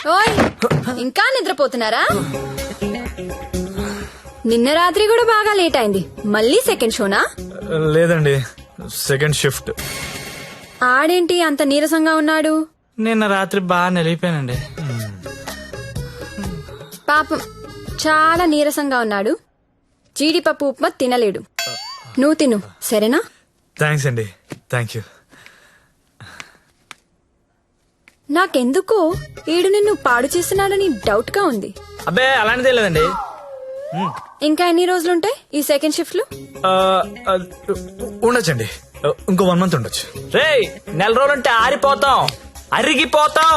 ఓయ్ ఇంకా నిద్రపోతున్నారా? నిన్న రాత్రి కూడా బాగా లేట్ అయింది. మళ్ళీ సెకండ్ షోనా? లేదండి, సెకండ్ షిఫ్ట్. ఆడేంటి అంత నీరసంగా ఉన్నాడు? నిన్న రాత్రి బాగా నిలిగిపోయానండి. పాపం చాలా నీరసంగా ఉన్నాడు. జీడిపప్పు ఉప్మా తినలేడు. నువ్వు తిను సరేనా? థ్యాంక్స్ అండి, థ్యాంక్ యూ. నాకెందుకో ఈడు నిన్ను పాడు చేస్తున్నాడని డౌట్ గా ఉంది. అబ్బే అలాంటిదే లేదండి. ఇంకా ఎన్ని రోజులుంటాయి ఈ సెకండ్ షిఫ్ట్ లు? ఉండొచ్చండి, ఇంకో 1 month ఉండొచ్చు. రేయ్, నెల రోజులంటే ఆరిపోతాం, అరిగిపోతాం.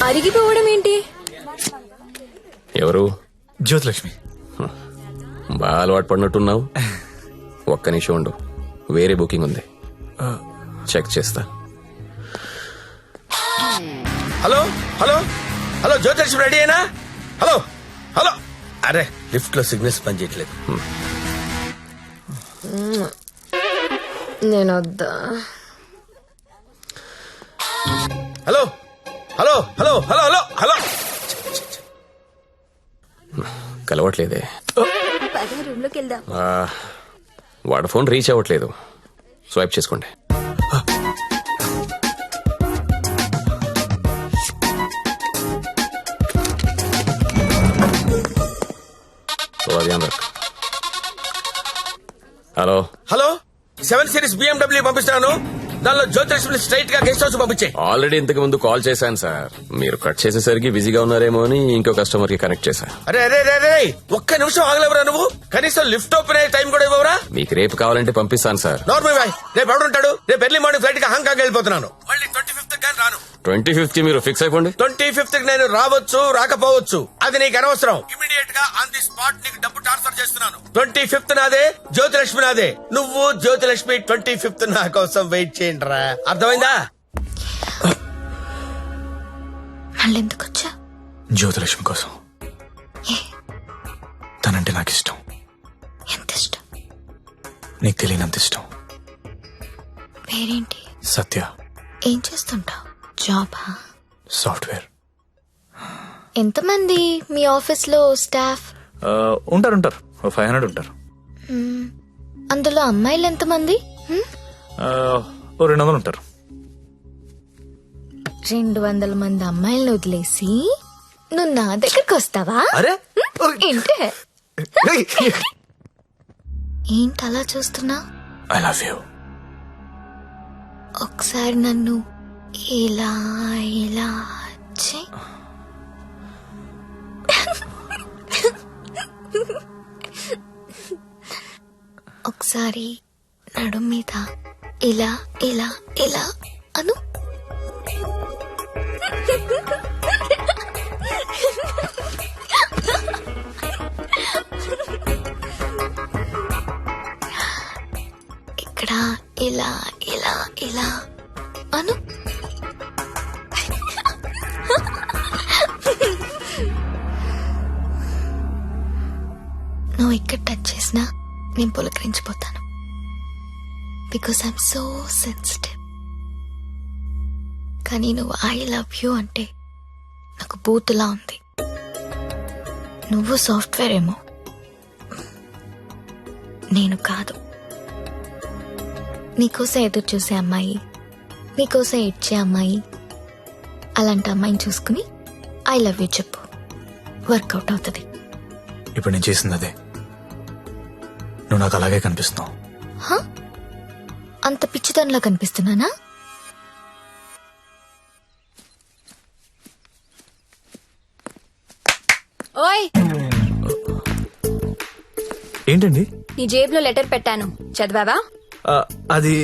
అరిగిపోవడం ఏంటి? ఎవరు? జ్యోతిలక్ష్మి. బాగా అలవాటు పడినట్టున్నావు. ఒక్క నిమిషం ఉండు, వేరే బుకింగ్ ఉంది, చెక్ చేస్తా. Hello hello hello, Jyothilakshmi ready అయినా? హలో హలో, అరే లిఫ్ట్ లో సిగ్నల్స్ పనిచేయట్లేదు. నేను వద్దా? Hello hello hello hello hello hello, కలవట్లేదే. రూమ్ లోకి వెళ్దాం. వాడి ఫోన్ రీచ్ అవ్వట్లేదు, స్వైప్ చేసుకోండి. హలో హలో, 7 Series BMW పంపిస్తున్నాను. దానిలో జ్యోతిలక్ష్మి స్ట్రైట్ గా గెస్ట్ హౌస్ పంపించే. ఆల్రెడీ ఇంతకు ముందు కాల్ చేశాను సార్. మీరు కట్ చేసేసరికి బిజీగా ఉన్నారేమో అని ఇంకో కస్టమర్ కి కనెక్ట్ చేశా. అరే అరే అరే అరే, ఒక్క నిమిషం ఆగలేవరా నువ్వు? కనీసం లిఫ్ట్ ఓపెన్ అయ్యే టైం కూడా ఇవ్వరా? మీకు రేపు కావాలంటే పంపిస్తాను సార్. నార్మల్ బాయ్, రేపు ఎవడుంటాడు? రేపు ఎర్లీ మార్నింగ్ ఫ్లైట్ గా హాంకాంగ్ వెళ్ళిపోతున్నాను. మళ్ళీ 25th కానీ రాను. 25th కి మీరు ఫిక్స్ అయిపోండి. 25th కి నేను రావచ్చు రాకపోవచ్చు, అది నీకు అనవసరం. ఇమీడియట్ గా ఆన్ ది స్పాట్ నీకు డబ్బు ట్రాన్స్ఫర్ చేస్తున్నాను. 25th నాదే, జ్యోతిలక్ష్మి నాదే. నువ్వు జ్యోతిలక్ష్మి 25th నా కోసం వెయిట్ చేయండి రా. అర్థమైందా? మళ్ళెందుకు వచ్చా? జ్యోతిలక్ష్మి కోసం. తనంటే నాకు ఇష్టం. ఎంత ఇష్టం? నీకు తెలియనంత ఇష్టం. పేరేంటి? సత్య. ఏం చేస్తుంటావు? జాబా? సాఫ్ట్వేర్. ఎంతమంది మీ ఆఫీస్ లో స్టాఫ్? ఉంటారు 500 ఉంటారు. అందులో అమ్మాయిలు ఎంతమంది? 200 ఉంటారు. 200 మంది అమ్మాయిలను వదిలేసి నువ్వు నా దగ్గరకు వస్తావా? అరే ఏంటి ఏంటి అలా చూస్తున్నా? I love you. ఒకసారి నన్ను ఇలా ఇలా చెయ్. ఒకసారి నడుం మీద ఇలా ఇలా ఇలా అను. ఇక్కడ ఇలా ఇలా ఇలా అను. నువ్వు ఇక్కడ టచ్ చేసినా నేను పులకరించిపోతాను. Because I'm so sensitive. కానీ నువ్వు ఐ లవ్ యూ అంటే నాకు బూతులా ఉంది. నువ్వు సాఫ్ట్వేర్ ఏమో, నేను కాదు. నీకోసం ఎదురు చూసే అమ్మాయి, నీకోసం ఇచ్చే అమ్మాయి, అలాంటి అమ్మాయిని చూసుకుని ఐ లవ్ యూ చెప్పు, వర్కౌట్ అవుతుంది. ఇప్పుడు నేను చేసింది అదే. నువ్వు నాకు అలాగే కనిపిస్తున్నావు. అంత పిచ్చితనంలా కనిపిస్తున్నానా? ఓయ్, ఏంటండి? నీ జేబులో లెటర్ పెట్టాను, చదివావా? అది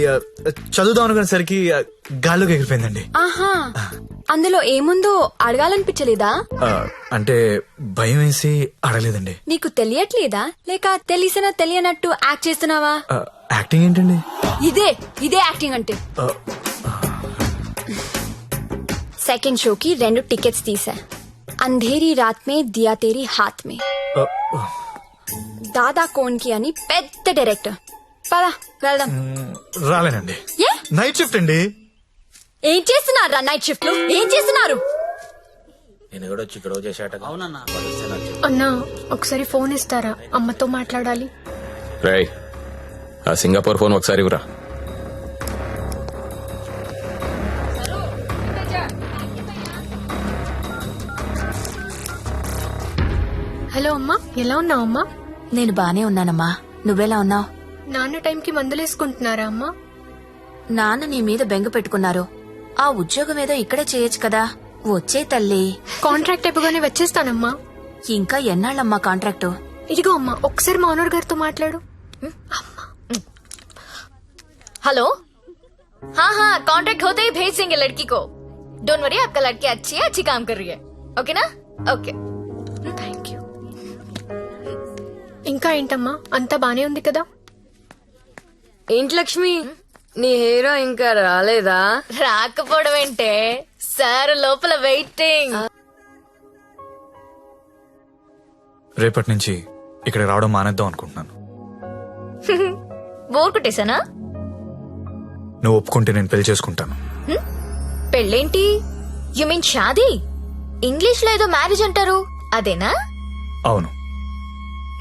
చదువుదాం అనుకునేసరికి గాల్లోకి ఎగిరిపోయిందండి. ఆహా, అందులో ఏముందో అడగాలనిపించలేదా? అంటే భయం వేసి అడగలేదండి. నీకు తెలియట్లేదా, లేక తెలిసినా తెలియనట్టు యాక్ట్ చేస్తున్నావా? యాక్టింగ్ ఏంటండి? ఇదే యాక్టింగ్ అంటే. సెకండ్ షోకి 2 టికెట్స్ తీసా. అంధేరీ రాత్ మే దియా తేరీ హాత్ మే. దాదా కోన్ కి అని పెద్ద డైరెక్టర్. పదా వెళ్దాం. రాలేనండి, ఏ? నైట్ షిఫ్ట్ అండి. ఏం చేస్తున్నారు నైట్ షిఫ్ట్ లో? ఏం చేస్తున్నారు? నేను కూడా వచ్చి గొడవ చేశాట. అవునన్నా. అన్నా ఒకసారి ఫోన్ ఇస్తారా, అమ్మతో మాట్లాడాలి. రేయ్ ఆ సింగపూర్ ఫోన్ ఒకసారి ఇవ్వరా. హలో అమ్మా, ఎలా ఉన్నావు అమ్మా? నేను బానే ఉన్నానమ్మా, నువ్వెలా ఉన్నావు? నాన్న టైంకి మందులేసుకుంటున్నారా అమ్మా? నాన్న నీ మీద బెంగ పెట్టుకున్నారు. ఆ ఉద్యోగం ఏదో ఇక్కడే చేయొచ్చు కదా. వచ్చే తల్లి. కాంట్రాక్ట్ అయిపోగానే వచ్చేస్తానమ్మా. ఇంకా ఎన్నాళ్ళమ్మా కాంట్రాక్టు? ఇదిగో అమ్మా, ఒకసారి మా ఓనర్ గారితో మాట్లాడు. हेलो हाँ हाँ कॉन्ट्रैक्ट होते ही भेज देंगे लड़की को. डोंट वरी, आपका लड़की अच्छी है, अच्छी काम कर रही है. ओके ना? ओके. Thank you. ఇంకా ఏంటమ్మా, అంతా బానే ఉంది కదా? ఏంటి లక్ష్మి, నీ హీరో ఇంకా రాలేదా? రాకపోవడం ఏంటే సార్, లోపల వెయిటింగ్. రేపటి నుంచి ఇక్కడ రావడం మానేద్దాం అనుకుంటున్నాను. బోర్ కొట్టేశానా? నువ్వు ఒప్పుకుంటే నేను పెళ్లి చేసుకుంటాను. పెళ్ళేంటి? You mean shaadi? ఇంగ్లీష్ లో ఏదో మ్యారేజ్ అంటారు, అదేనా? అవును.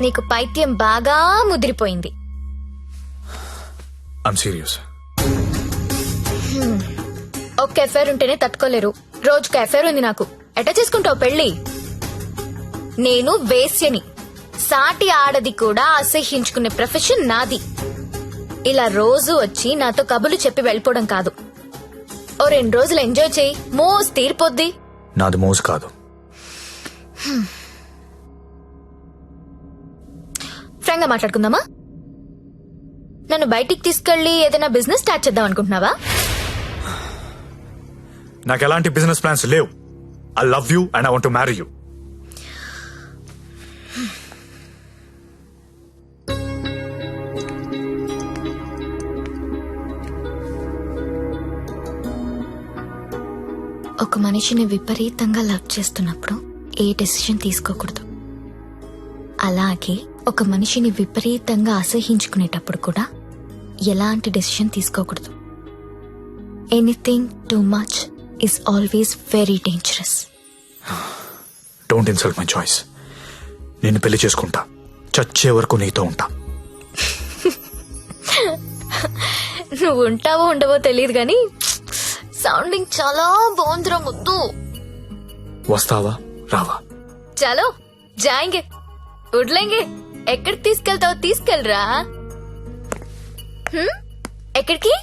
నీకు పైత్యం బాగా ముదిరిపోయింది. I'm serious. ఒక్క ఎఫైర్ ఉంటేనే తట్టుకోలేరు, రోజుకు ఎఫైర్ ఉంది నాకు. ఎట్లా చేసుకుంటావు పెళ్లి? నేను వేశ్యని, సాటి ఆడది కూడా అసహ్యించుకునే ప్రొఫెషన్ నాది. ఇలా రోజు వచ్చి నాతో కబులు చెప్పి వెళ్ళిపోవడం కాదు. ఓ 2 రోజులు ఎంజాయ్ చేయి, మోస్ తీరిపోద్ది. నాది మోజు కాదు. ఫ్రాంక్ గా మాట్లాడుకుందామా? నన్ను బయటికి తీసుకెళ్లి ఏదైనా బిజినెస్ స్టార్ట్ చేద్దాం అనుకుంటున్నావా? నాకు ఎలాంటి బిజినెస్ ప్లాన్స్ లేవు. I love you and I want to marry you. ఒక మనిషిని విపరీతంగా లవ్ చేస్తున్నప్పుడు ఏ డెసిషన్ తీసుకోకూడదు. అలాగే ఒక మనిషిని విపరీతంగా అసహించుకునేటప్పుడు కూడా ఎలాంటి డెసిషన్ తీసుకోకూడదు. Anything too much is always very dangerous. Don't insult my choice. నేను పెళ్లి చేసుకుంటా, చచ్చే వరకు నీతో ఉంటా. నువ్వు ఉంటావో ఉండవో తెలియదు గాని సౌండింగ్ చాలా బాగుందిరా ముద్దు. వస్తావా రావా? చలో జాయింగే, ఉడ్లేంగే. ఎక్కడికి తీసుకెళ్తావో తీసుకెళ్ళరా. ఎక్కడికి?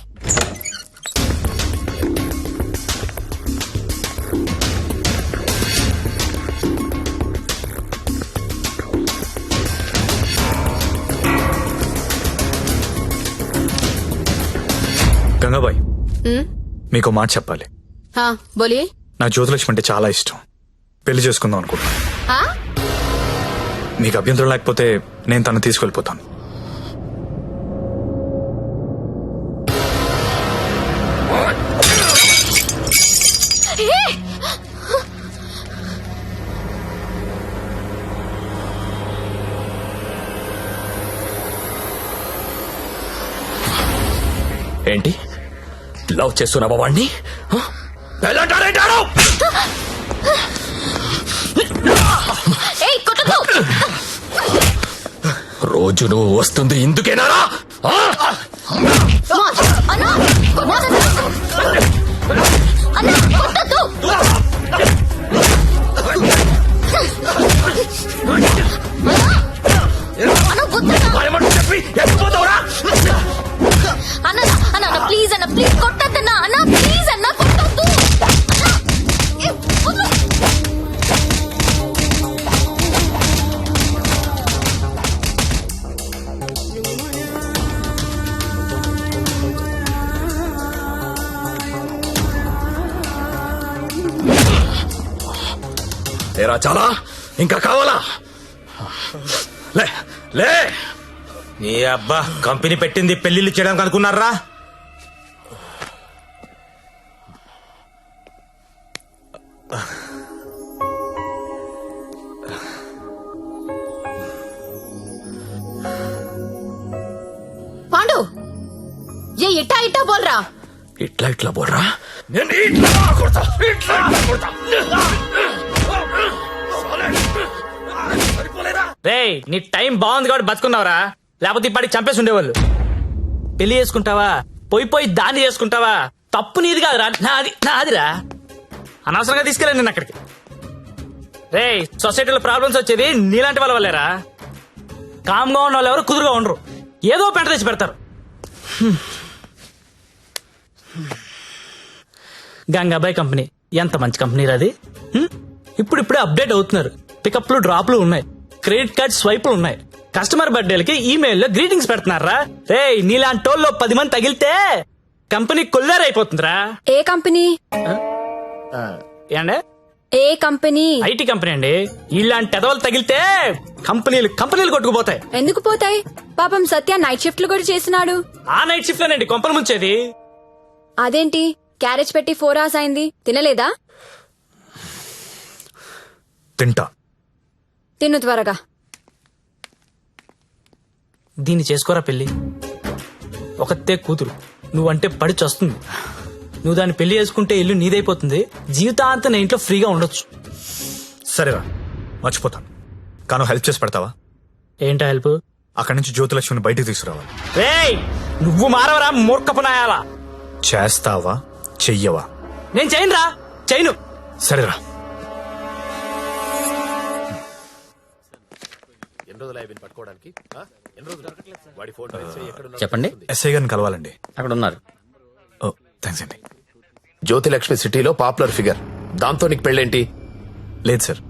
గంగాబాయ్, మీకు మాట చెప్పాలి. हाँ बोलिए. నాకు జ్యోతిలక్ష్మి అంటే చాలా ఇష్టం. పెళ్లి చేసుకుందాం అనుకుంటున్నాను. మీకు అభ్యంతరం లేకపోతే నేను తను తీసుకెళ్ళిపోతాను. ఏంటి లవ్ చేస్తున్నావా వాణ్ణి? రోజు నువ్వు వస్తుంది ఇందుకేనారా? అన్న ప్లీజ్ అన్న, ప్లీజ్ కొట్టద్దన్నా అన్న, ప్లీజ్ అన్న కొట్టద్దు. ఏరా చాలా ఇంకా కావాలా? లే లే. ఏ అబ్బా, కంపెనీ పెట్టింది పెళ్లిళ్ళు చేయడానికి అనుకున్నారా? పాండు, ఏ ఇట్టా ఇట్టా బోల్రా. ఇట్లా ఇట్లా బోర్రా. నేను ఇట్లా కొడతా, ఇట్లా కొడతా. రేయ్ నీ టైం బాగుంది కాబట్టి బతుకున్నావురా, లేకపోతే ఇప్పటికి చంపేసి ఉండేవాళ్ళు. పెళ్లి చేసుకుంటావా, పోయి దాన్ని చేసుకుంటావా, తప్పు నీది కాదురా, నాదిరా. అనవసరంగా తీసుకెళ్ళాను నేను అక్కడికి. రేయ్ సొసైటీలో ప్రాబ్లమ్స్ వచ్చేది నీలాంటి వాళ్ళ వల్లేరా. కామ్గా ఉన్న వాళ్ళు ఎవరు కుదురుగా ఉండరు, ఏదో పెంట తెచ్చి పెడతారు. గంగాబాయ్ కంపెనీ ఎంత మంచి కంపెనీ అది. ఇప్పుడిప్పుడే అప్డేట్ అవుతున్నారు. పికప్లు డ్రాప్లు ఉన్నాయి, క్రెడిట్ కార్డ్ స్వైపులు ఉన్నాయి. కస్టమర్ బర్త్డేలకి ఈమెయిల్లో గ్రీటింగ్స్ పెడుతున్నారా. రేయ్ నీలాంటి టోల్లో 10 మంది తగిలితే కంపెనీ కొల్లారైపోతుందిరా. ఏ కంపెనీ? ఏండే ఏ కంపెనీ? ఐటీ కంపెనీ అండి. ఇలాంటి ఎదవలు తగిలితే కంపెనీలు కొట్టుకుపోతాయి. ఎందుకు పోతాయి? పాపం సత్య నైట్ షిఫ్ట్లు కూడా చేసినాడు. ఆ నైట్ షిఫ్ట్ లోనండి కొంపలు ముంచేది. అదేంటి క్యారేజ్ పెట్టి 4 hours అయింది, తినలేదా? తింటా. తిను త్వరగా. దీన్ని చేసుకోరా పెళ్లి. ఒకతే కూతురు, నువ్వంటే పడి చస్తుంది. నువ్వు దాన్ని పెళ్లి చేసుకుంటే ఇల్లు నీదైపోతుంది, జీవితాంతం నా ఇంట్లో ఫ్రీగా ఉండొచ్చు. సరేరా, మర్చిపోతాను. కాను హెల్ప్ చేసి పెడతావా? ఏంటా హెల్ప్? అక్కడి నుంచి జ్యోతిలక్ష్మిని బయటికి తీసుకురావాలి. రేయ్ నువ్వు మారవరా మూర్ఖపునాయాలా. చేస్తావా చెయ్యవా? నేను చేయనురా, చేయను. సరేరా. చెప్పండి. ఎస్ఐ గారిని కలవాలండి. అక్కడ ఉన్నారు. ఓ థ్యాంక్స్ అండి. జ్యోతిలక్ష్మి సిటీలో పాపులర్ ఫిగర్, దాంతో నీకు పెళ్ళేంటి? లేదు సార్,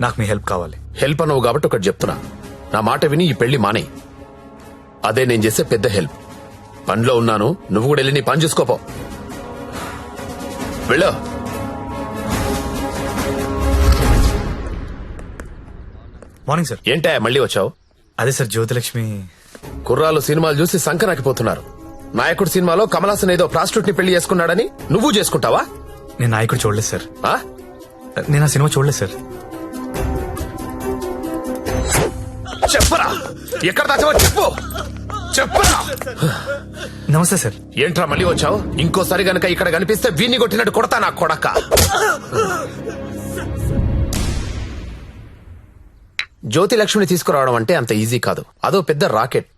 నాకు మీ హెల్ప్ కావాలి. హెల్ప్ అనవు కాబట్టి ఒకటి చెప్తున్నా, నా మాట విని ఈ పెళ్లి మానేయ్. అదే నేను చేసే పెద్ద హెల్ప్. పనిలో ఉన్నాను, నువ్వు కూడా వెళ్ళి నీ పని చూసుకోపో. వెళ్ళు. Morning sir. ఏంటా మళ్ళీ వచ్చావు? అదే సార్, జ్యోతిలక్ష్మి కుర్రాలు సినిమాలు చూసి సంకనాకిపోతున్నారు. నాయకుడు సినిమాలో కమలాసన్ ఏదో ప్రాస్టిట్యూట్ ని పెళ్లి చేసుకున్నాడని నువ్వు చేసుకుంటావా? నేను నాయకుడు చూడలేదు సార్. ఆ? నేను ఆ సినిమా చూడలేదు సార్. చెప్పరా, ఎక్కడ దాచావో చెప్పు. చెప్పరా. నమస్తే సార్. ఏంట్రా మళ్ళీ వచ్చావు? ఇంకోసారి గనక ఇక్కడ కనిపిస్తే వీణ్ణి కొట్టినట్టు కొడతా నా కొడక. జ్యోతిలక్ష్మిని తీసుకురావడం అంటే అంత ఈజీ కాదు. అదో పెద్ద రాకెట్.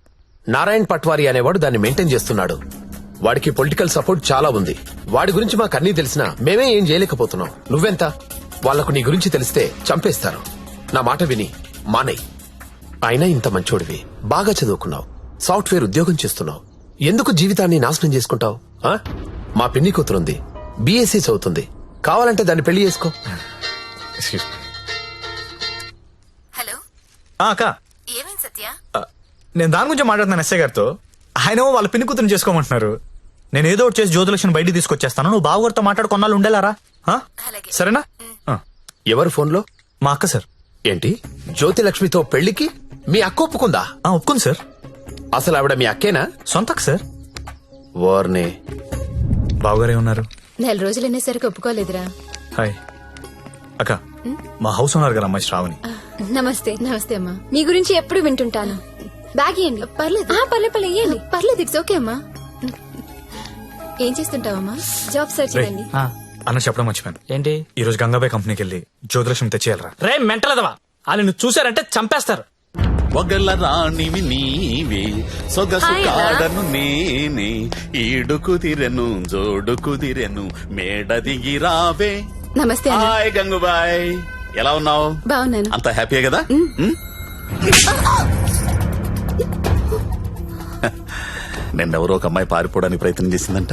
నారాయణ్ పట్వారీ అనేవాడు దాన్ని మెయింటైన్ చేస్తున్నాడు. వాడికి పొలిటికల్ సపోర్ట్ చాలా ఉంది. వాడి గురించి మాకు అన్నీ తెలిసినా మేమే ఏం చేయలేకపోతున్నాం. నువ్వెంత? వాళ్లకు నీ గురించి తెలిస్తే చంపేస్తారు. నా మాట విని మానేయ్. అయినా ఇంత మంచోడివి, బాగా చదువుకున్నావు, సాఫ్ట్వేర్ ఉద్యోగం చేస్తున్నావు, ఎందుకు జీవితాన్ని నాశనం చేసుకుంటావు? మా పిన్ని కూతురుంది, బీఎస్సీ చదువుతుంది, కావాలంటే దాన్ని పెళ్లి చేసుకో. హలో, అక్క, ఏమైంది సత్య? నేను దాని గురించి మాట్లాడుతున్నాను ఎస్ఐ గారితో. ఆయన వాళ్ళ పిన్ని కూతురు చేసుకోమంటున్నారు. నేను ఏదో ఒకటి చేసి జ్యోతిలక్ష్మిని బయటికి తీసుకొచ్చేస్తాను. నువ్వు బావగారితో మాట్లాడు, కొన్నాళ్ళు ఉండేలారా? అలాగే. సరేనా? ఎవరు ఫోన్లో? మా అక్క సార్. ఏంటి, జ్యోతిలక్ష్మితో పెళ్లికి మీ అక్క ఒప్పుకుందా? ఒప్పుకుంది సార్. అసలు ఆవిడ మీ అక్కేనా? సొంత అక్క సార్. వార్నే. బావగారే ఉన్నారు. 4 రోజులు అనేసరికి ఒప్పుకోలేదురా. హాయ్ అక్క, మా హౌస్ ఓనర్ గారు అమ్మాయి శ్రావణి. నమస్తే. నమస్తే అమ్మా. మీ గురించి ఎప్పుడు వింటుంటాను. బ్యాగ్ ఇయ్యండి. పర్లేదు. పర్లేదు ఇయ్యండి. పర్లేదు, ఇట్స్ ఓకే అమ్మా. ఏం చేస్తుంటావమ్మా? జాబ్ సర్చ్ రేయ్, చేయండి. అన్న చెప్పడం మర్చిపోయాను. ఏంటి? ఈ రోజు గంగాబాయ్ కంపెనీకి వెళ్ళి జ్యోతిలక్ష్మి తెచ్చేయాలరా. రే మెంటలదవా, వాళ్ళు నువ్వు చూసారంటే చంపేస్తారు. ఒగల రాణివి నీవే, సొగసు హాయ్ అన్నా. కాడను నేనే, ఈడు కుదిరెను జోడు కుదిరెను, మేడ దిగి రావే. నమస్తే అన్న. హాయ్ గంగుబాయ్, ఎలా ఉన్నావు? బాగున్నాను. అంత హ్యాపీయే కదా? నిన్నెవరో ఒక అమ్మాయి పారిపోవడానికి ప్రయత్నం చేసిందంట.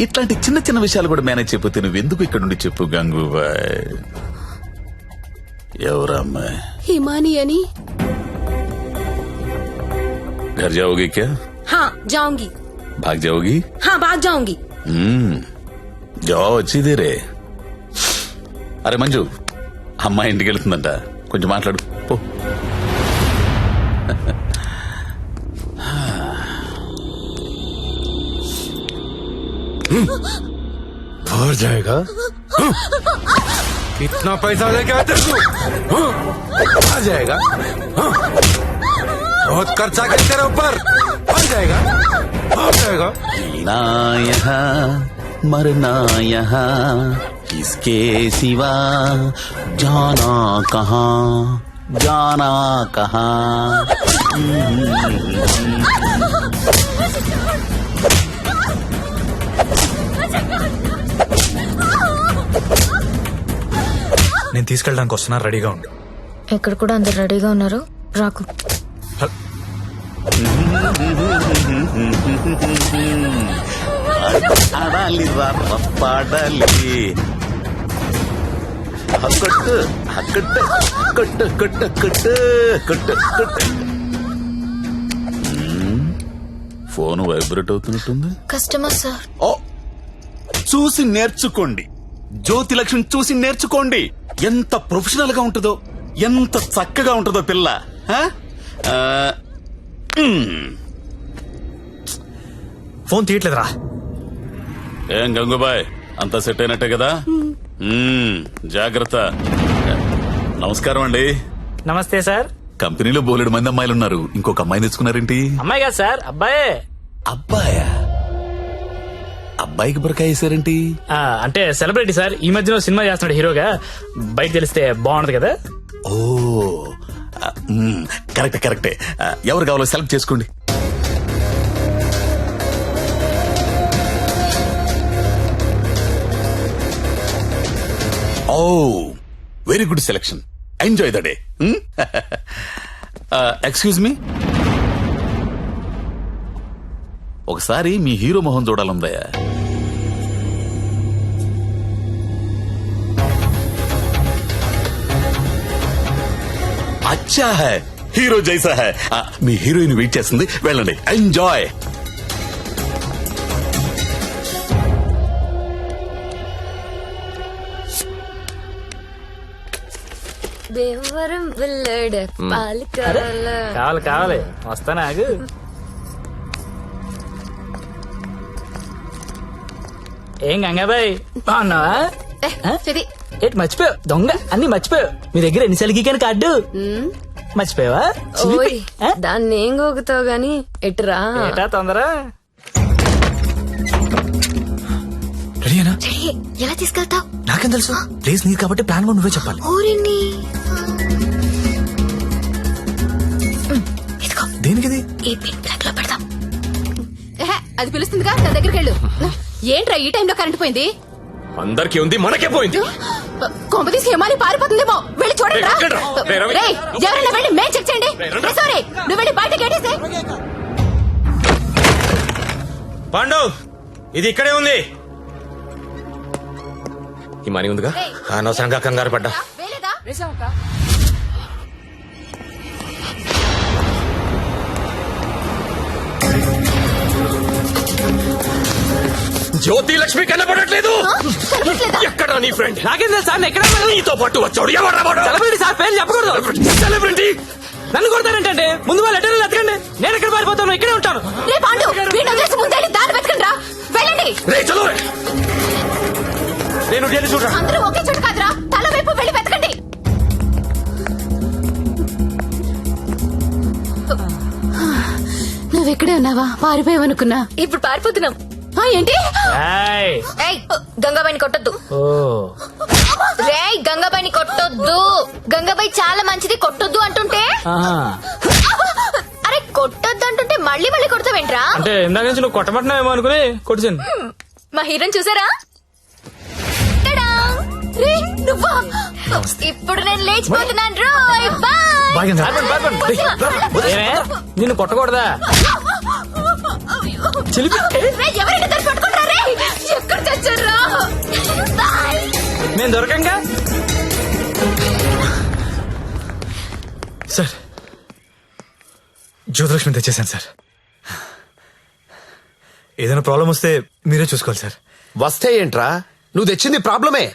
ఇట్లాంటి చిన్న చిన్న విషయాలు కూడా మేనేజ్ చెప్పితే నువ్వెందుకు ఇక్కడ నుండి చెప్పు గంగుబాయ్. ఎవరా అమ్మాయి? హిమాని అని. घर जाओगी क्या? हाँ जाऊंगी. भाग जाओगी? हाँ भाग जाऊंगी. जाओ अच्छी देरे. అరే మంజు, అమ్మాయి ఇంటికి వెళ్తుందంట, కొంచెం మాట్లాడు పో. और जाएगा? इतना पैसा लेके आते तू? आ जाएगा? बहुत खर्चा कर तेरे ऊपर. आ जाएगा? आ जाएगा? जीना यहाँ मरना यहाँ, इसके सिवा जाना कहाँ. జానా కహా నేను తీసుకెళ్ళడానికి వస్తున్నా, రెడీగా ఉండు. ఇక్కడ కూడా అందరు రెడీగా ఉన్నారు, రాకు. ఆడాలి పాడాలి కొట్టు కొట్టు కొట్టు కొట్టు కొట్టు కొట్టు కొట్టు. ఫోన్ వైబ్రేట్ అవుతున్నట్టుంది. Customer sir. ఓ చూసి నేర్చుకోండి, జ్యోతి లక్ష్మి చూసి నేర్చుకోండి. ఎంత ప్రొఫెషనల్ గా ఉంటుందో, ఎంత చక్కగా ఉంటుందో పిల్ల. ఆ? ఆ, ఫోన్ తీయట్లేదురా. ఏం గంగుబాయ్, అంతా సెట్ అయినట్టే కదా? జాగ్రత్త. నమస్కారం అండి. నమస్తే సార్. కంపెనీలో బోలెడు మంది అమ్మాయిలు ఉన్నారు, ఇంకొక అమ్మాయిని తెచ్చుకున్నారేంటి? అమ్మాయి కాదు సార్, అబ్బాయే. అబ్బాయా? అబ్బాయికి బురకాయ వేసారేంటి? అంటే సెలబ్రిటీ సార్, ఈ మధ్యలో సినిమా చేస్తున్నాడు హీరోగా. బయట తెలిస్తే బాగుండదు కదా. ఓ కరెక్టే కరెక్టే. ఎవరు కావాలో సెలెక్ట్ చేసుకోండి. Oh very good selection. Enjoy the day. Excuse me, ఒకసారి మీ హీరో మొహం చూడాలందయ్యా. అచ్చా హై, హీరో జైసా హై. మీ హీరోయిన్ వెయిట్ చేస్తుంది, వెళ్ళండి. ఎంజాయ్. దేవరం వెళ్ళాడు పాలకాల. కావాలి కావాలి, వస్తానా ఆగు. ఏం గంగాబాయ్ బాగున్నావా? ఏంటి మర్చిపోయావు? దొంగ అన్ని మర్చిపోయావు. మీ దగ్గర ఎన్నిసార్లు గీకాను కార్డు మర్చిపోయావా? చిలిపి. దాన్ని ఏం గోగుతావు గాని ఎటురా. ఏటా తొందర? రెడీనా? రెడీ. ఎలా తీసుకెళ్తావు? నాకేం తెలుసు, ప్లేస్ నీది కాబట్టి ప్లాన్ కూడా నువ్వే చెప్పాలి. ఊరిని ఇదిగో దేనికిది? ఈ పిన్ బ్లాక్ లో పెడదాం. అది పిలుస్తుందిగా, నా దగ్గరికి వెళ్ళు. ఏంట్రా ఈ టైంలో కరెంట్ పోయింది? అందరికీ ఉంది, మనకే పోయింది. కొంపతీసి హిమాలి పారిపోతుందేమో, వెళ్ళి చూడండి. ఎవరైనా వెళ్ళి మేం చెక్ చేయండి. సారీ, నువ్వు వెళ్ళి బయట గేటేసే. పాండు, ఇది ఇక్కడే ఉంది. ఈ మనీ ఉందిగా. అనవసరంగా కంగారు పడ్డా. వేలేదా? జ్యోతి లక్ష్మి కనపడట్లేదు. ఎక్కడ నీ ఫ్రెండ్? నాకేం తెలుసు సార్, ఎక్కడ నీతో పాటు వచ్చాడు. ఎవడ్రా వాడు? సెలబ్రిటీ సార్, పేరు చెప్పకూడదు. సెలబ్రిటీ. నన్ను కొడతారంటే ముందు వాళ్ళు లెటర్లు ఎత్తకండి. నేను ఎక్కడ పారిపోతాను, ఇక్కడే ఉంటాను. రే పాండు, వీడిని వదిలేసి ముందే దారి వెతకండి రా. వెళ్ళండి. రే చలో రే. నేను వెళ్ళి చూడరా. అందరూ ఒకే చోటు కాదురా, తల వైపు వెళ్ళి వెతకండి. నువ్వెక్కడే ఉన్నావా? పారిపోయావనుకున్నా. ఇప్పుడు పారిపోతున్నాం. ఏంటి? ఏయ్. ఏయ్, గంగాబాయిని కొట్టొద్దు. ఓ రేయ్, గంగాబాయిని కొట్టొద్దు. గంగాబాయి చాలా మంచిది, కొట్టొద్దు అంటుంటే. ఆహా. అరే కొట్టొద్దు అంటుంటే మళ్ళీ మళ్ళీ కొడతావేంట్రా? అంటే ఇందాక నుంచి నువ్వు కొట్టబట్టినావేమో అనుకుని కొట్టించాను. మా హీరోని చూసారా? టడా! రే, నువ్వా? ఇప్పుడు నేను లేచిపోతున్నాను రోయ్. బాయ్. బాయ్ గంగా. ఏమే, నిన్ను కొట్టకూడదా? చిలిపి. రే, ఎవరైనా దాన్ని పట్టుకుంటారా రే? ఎక్కడ చచ్చారా? బాయ్. నేను దొరకంగా. సార్, జ్యోతిలక్ష్మి తెచ్చేసాను సార్. ఏదైనా ప్రాబ్లం వస్తే మీరే చూసుకోవాలి సార్. వస్తే ఏంట్రా, నువ్వు తెచ్చింది ప్రాబ్లమే.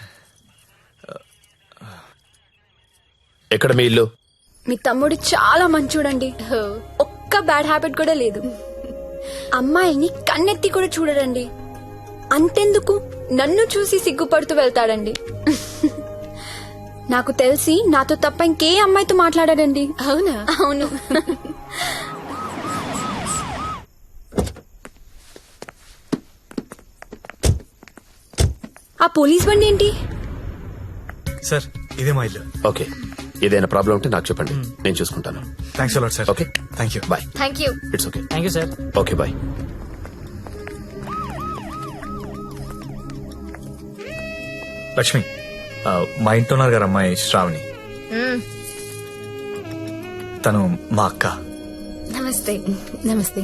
ఎక్కడ మీ ఇల్లు? మీ తమ్ముడు చాలా మంచోడండి, ఒక్క బ్యాడ్ హ్యాబిట్ కూడా లేదు. అమ్మాయిని కన్నెత్తి కూడా చూడడండి. అంతెందుకు నన్ను చూసి సిగ్గుపడుతూ వెళ్తాడండి. నాకు తెలిసి నాతో తప్ప ఇంకే అమ్మాయితో మాట్లాడాడండి. అవునా? అవును. ఆ పోలీస్ బండి ఏంటి? సార్, ఇదే మా ఇల్లు. ఓకే. ఏదైనా ప్రాబ్లం ఉంటే నాకు చెప్పండి, నేను చూసుకుంటాను. Thanks a lot sir. Okay, thank you. Bye. Thank you. It's okay. Thank you sir. Okay, bye. Lakshmi, మా ఇంట్లో ఉన్నారు గారు అమ్మాయి శ్రావణి. తను మా అక్క. నమస్తే. నమస్తే.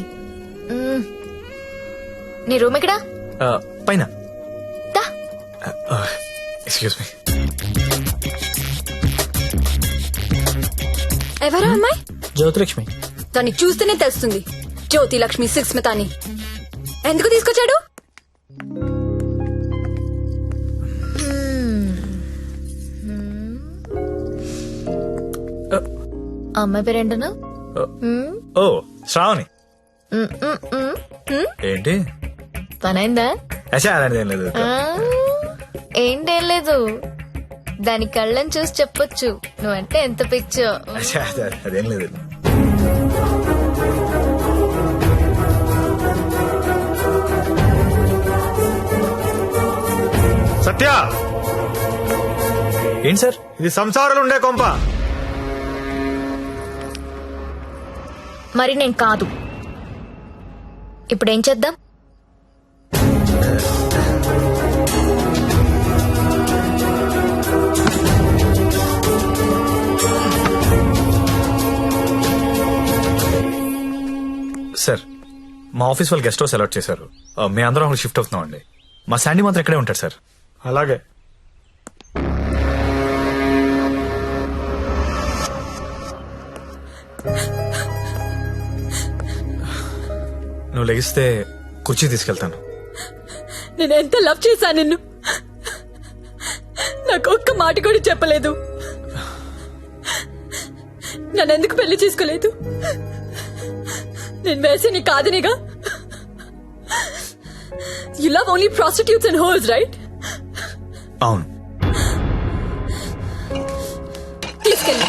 నీ రూమ్ ఎక్కడా? పైన. దా. Excuse me. ఎవరా అమ్మాయి? జ్యోతిలక్ష్మి. దాన్ని చూస్తేనే తెలుస్తుంది, జ్యోతి లక్ష్మి సుస్మిత అని. ఎందుకు తీసుకొచ్చాడు? అమ్మాయి పేరేంటను? ఓ శ్రావణి. ఏంటి పనైందా? అచ్చా, అలాంటిది ఏం లేదు. ఏంటేం లేదు, దాని కళ్ళని చూసి చెప్పొచ్చు నువ్వంటే ఎంత పిచ్చో. అచ్చా, అదేం లేదు. సత్య, ఏంటి సార్? ఇది సంసారాలు ఉండే కొంప. మరి నేను కాదు. ఇప్పుడు ఏం చేద్దాం? సార్, మా ఆఫీస్ వాళ్ళు గెస్ట్ హౌస్ అలాట్ చేశారు. మీ అందరం అక్కడ షిఫ్ట్ అవుతున్నాం అండి. మా శాండీ మాత్రం ఇక్కడే ఉంటాడు సార్. అలాగే. నువ్వు లెగిస్తే కుర్చీ తీసుకెళ్తాను. నేను ఎంత లవ్ చేశా నిన్ను, నాకు ఒక్క మాట కూడా చెప్పలేదు. నన్నెందుకు పెళ్లి చేసుకోలేదు? నేను వేసేని కాదనిగా. You love only prostitutes and whores, right? అవును. తీసుకెళ్ళి.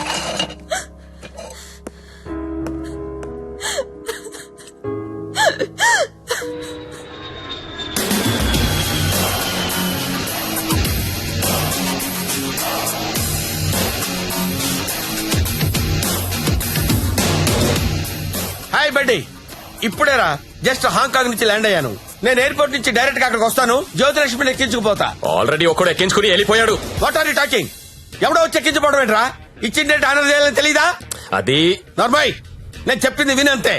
హాయ్ బడ్డీ, ఇప్పుడేరా జస్ట్ హాంకాంగ్ నుంచి ల్యాండ్ అయ్యాను. నేను ఎయిర్పోర్ట్ నుంచి డైరెక్ట్ గా అక్కడికి వస్తాను. జ్యోతిలక్ష్మిని ఎక్కించుకుపోతా. ఆల్రెడీ ఒక్కడు ఎక్కించుకుని వెళ్ళిపోయాడు. What are you talking? ఎవడో వచ్చి ఎక్కించుకోవడం ఏంట్రా? ఇచ్చిన డేట్ ఆనర్ చేయాలని తెలీదా? అది నార్మల్, నేను చెప్పింది వినంతే.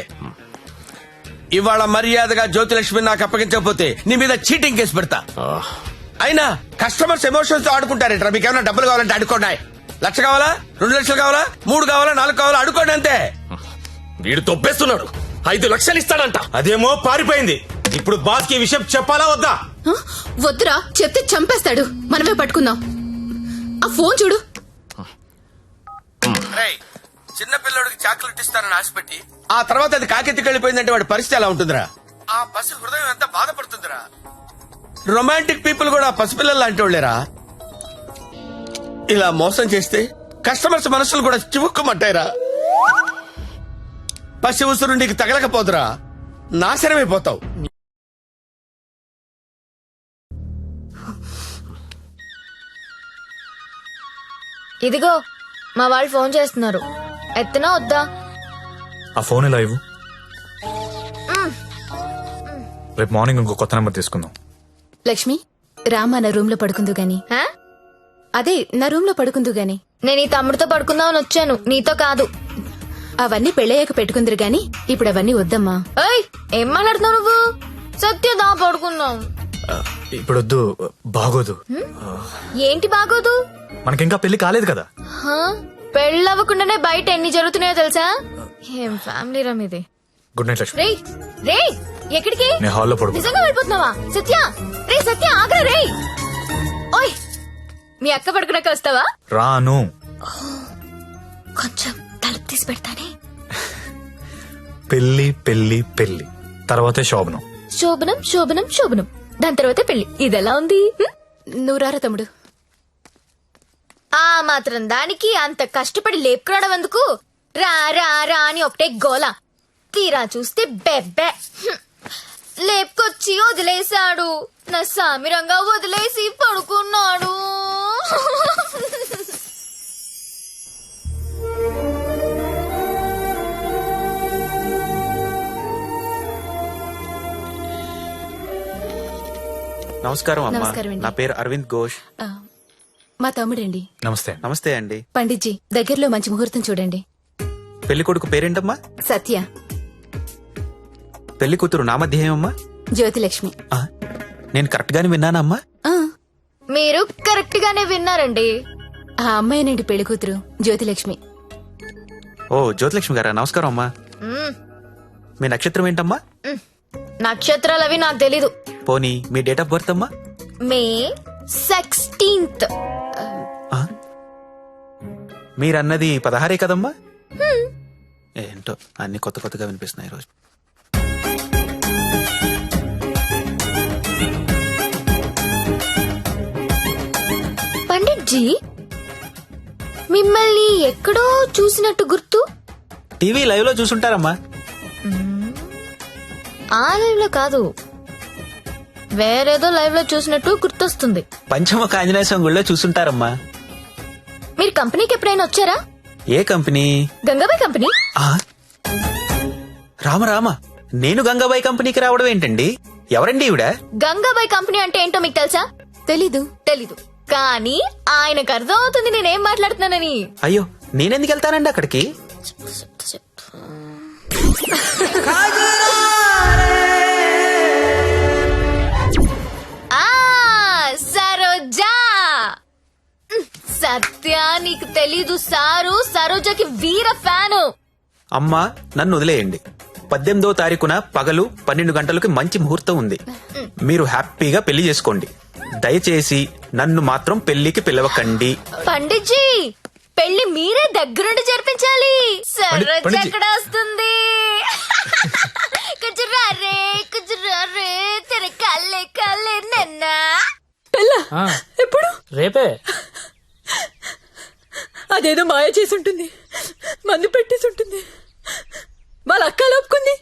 ఇవాళ మర్యాదగా జ్యోతిలక్ష్మిని నాకు అప్పగించకపోతే నీ మీద చీటింగ్ కేసు పెడతా. అయినా కస్టమర్స్ ఎమోషన్స్ తో ఆడుకుంటారేంట్రా? మీకు ఏమైనా డబ్బులు కావాలంటే అడుకోండి. 1,00,000 కావాలా, 2 లక్షలు కావాలా, 3 కావాలా, 4 కావాలా, అడుకోండి అంతే. వీడు తొప్పేస్తున్నాడు. 5 లక్షలు ఇస్తాడంట. అదేమో పారిపోయింది. ఇప్పుడు బాస్ కి విషయం చెప్పాలా వద్దా? వద్దురా, చెప్తే చంపేస్తాడు. మనమే పట్టుకుందాం. ఆ ఫోన్ చూడు. రేయ్, చిన్న పిల్లడికి చాక్లెట్ ఇస్తానని ఆశపెట్టి ఆ తర్వాత అది కాకెత్తికి వెళ్ళిపోయిందంటే వాడి పరిస్థితి ఎలా ఉంటుందిరా? ఆ పసి హృదయం ఎంత బాధపడుతుందిరా? రొమాంటిక్ పీపుల్ కూడా పసిపిల్లలు లాంటి వాళ్ళేరా. ఇలా మోసం చేస్తే కస్టమర్స్ మనసులు కూడా చివుక్కుమంటాయిరా. పసి ఉసురు నీకు తగలకపోదురా, నాశనమైపోతావు. ఇదిగో మా వాళ్ళు ఫోన్ చేస్తున్నారు, ఎత్తనా వద్దా? ఆ ఫోన్ ఎలా ఇవ్వు. రేపు మార్నింగ్ ఇంకో కొత్త నెంబర్ తీసుకుందాం. లక్ష్మి, రామా నా రూమ్ లో పడుకుందు గాని. హా? అదే నా రూమ్ లో పడుకుందు గాని. నేను ఈ తమ్ముడితో పడుకుందామని వచ్చాను, నీతో కాదు. అవన్నీ పెళ్ళయ్యాక పెట్టుకుందరు గాని ఇప్పుడు అవన్నీ వద్దమ్మా. ఏయ్, ఏం మాట్లాడుతున్నావు నువ్వు? సత్యదా పడుకుందాం. ఇప్పుడు వద్దు, బాగోదు. ఏంటి బాగోదు? మనకింకా పెళ్లి కాలేదు కదా. హా? పెళ్ళవ్వకుండానే బయట ఎన్ని జరుగుతున్నాయో తెలుసా? ఏం ఫ్యామిలీ రా మీది. Good night Lakshmi. రేయ్ రేయ్, ఎక్కడికి? నేను హాల్లో పడుకో. నిజంగా వెళ్ళిపోతున్నావా? సత్య, రే సత్య, ఆగ్రా. రేయ్, ఓయ్, మీ అక్క పడుకున్నాక వస్తావా? రాను. కొంచెం తలుపు తీసి పెడతానే. పెళ్లి పెళ్లి పెళ్లి తర్వాతే శోభనం. శోభనం శోభనం శోభనం, దాని తర్వాత పెళ్లి. ఇదెలా ఉంది? నువ్వు రారా తమ్ముడు. ఆ మాత్రం దానికి అంత కష్టపడి లేపుకురావడం ఎందుకు? రా రా రా అని ఒకటే గోల. తీరా చూస్తే బెబ్బే. లేపుకొచ్చి వదిలేశాడు, నా సామిరంగా వదిలేసి పడుకున్నాడు. నమస్కారం అమ్మా. నమస్కారం అండి. నా పేరు అరవింద్ ఘోష్. మా తమ్ముడండి. నమస్తే. నమస్తే అండి. పండిట్జీ దగ్గరలో మంచి ముహూర్తం చూడండి. పెళ్లి కొడుకు పేరేంటమ్మా? సత్య. పెళ్లి కూతురు నామధ్యేయమ్మా? జ్యోతిలక్ష్మి. నేను కరెక్ట్ గానే విన్నానమ్మా? మీరు కరెక్ట్ గానే విన్నారండి. ఆ అమ్మాయినండి పెళ్లి కూతురు జ్యోతిలక్ష్మి. ఓ జ్యోతిలక్ష్మి గారా, నమస్కారం అమ్మా. మీ నక్షత్రం ఏంటమ్మా? నక్షత్రాలు అవి నాకు తెలీదు. పోనీ మీ డేట్ ఆఫ్ బర్త్ అమ్మా? మే 16th. మీరన్నది 16 కదమ్మా? ఏంటో అన్ని కొత్త కొత్తగా వినిపిస్తున్నాయి ఈరోజు. పండిట్జీ మిమ్మల్ని ఎక్కడో చూసినట్టు గుర్తు. టీవీ లైవ్ లో చూసుంటారమ్మా. ఆ లైవ్ లో కాదు, వేరేదో లైవ్ లో చూసినట్టు గుర్తొస్తుంది. పంచముఖ ఆంజనేయ స్వామి గుళ్ళో చూసుంటారమ్మా. మీరు కంపెనీకి ఎప్పుడైనా వచ్చారా? ఏ కంపెనీ? గంగాబాయ్ కంపెనీ. రామ రామ, నేను గంగాబాయి కంపెనీకి రావడం ఏంటండి? ఎవరండి ఈవిడ? గంగాబాయ్ కంపెనీ అంటే ఏంటో మీకు తెలుసా? తెలీదు కానీ ఆయనకు అర్థం అవుతుంది నేనేం మాట్లాడుతున్నానని. అయ్యో, నేనెందుకు వెళ్తానండి అక్కడికి? సరోజా. సత్య నీకు తెలీదు, సారు సరోజకి వీర ఫ్యాను. అమ్మా నన్ను వదిలేయండి. 18వ తారీఖున పగలు 12 గంటలకు మంచి ముహూర్తం ఉంది. మీరు హ్యాపీగా పెళ్లి చేసుకోండి. దయచేసి నన్ను మాత్రం పెళ్లికి పిలవకండి. పండిట్జీ పెళ్లి మీరే దగ్గరుండి జరిపించాలి. సరోజ పండిట్జీ. ఎక్కడ వస్తుంది? కుజురారే తెర కల్లే కల్లే నన్న. ఎప్పుడు? రేపే. అదేదో మాయ చేసి ఉంటుంది, మందు పెట్టేసి ఉంటుంది. వాళ్ళ అక్క ఒప్పుకుంది.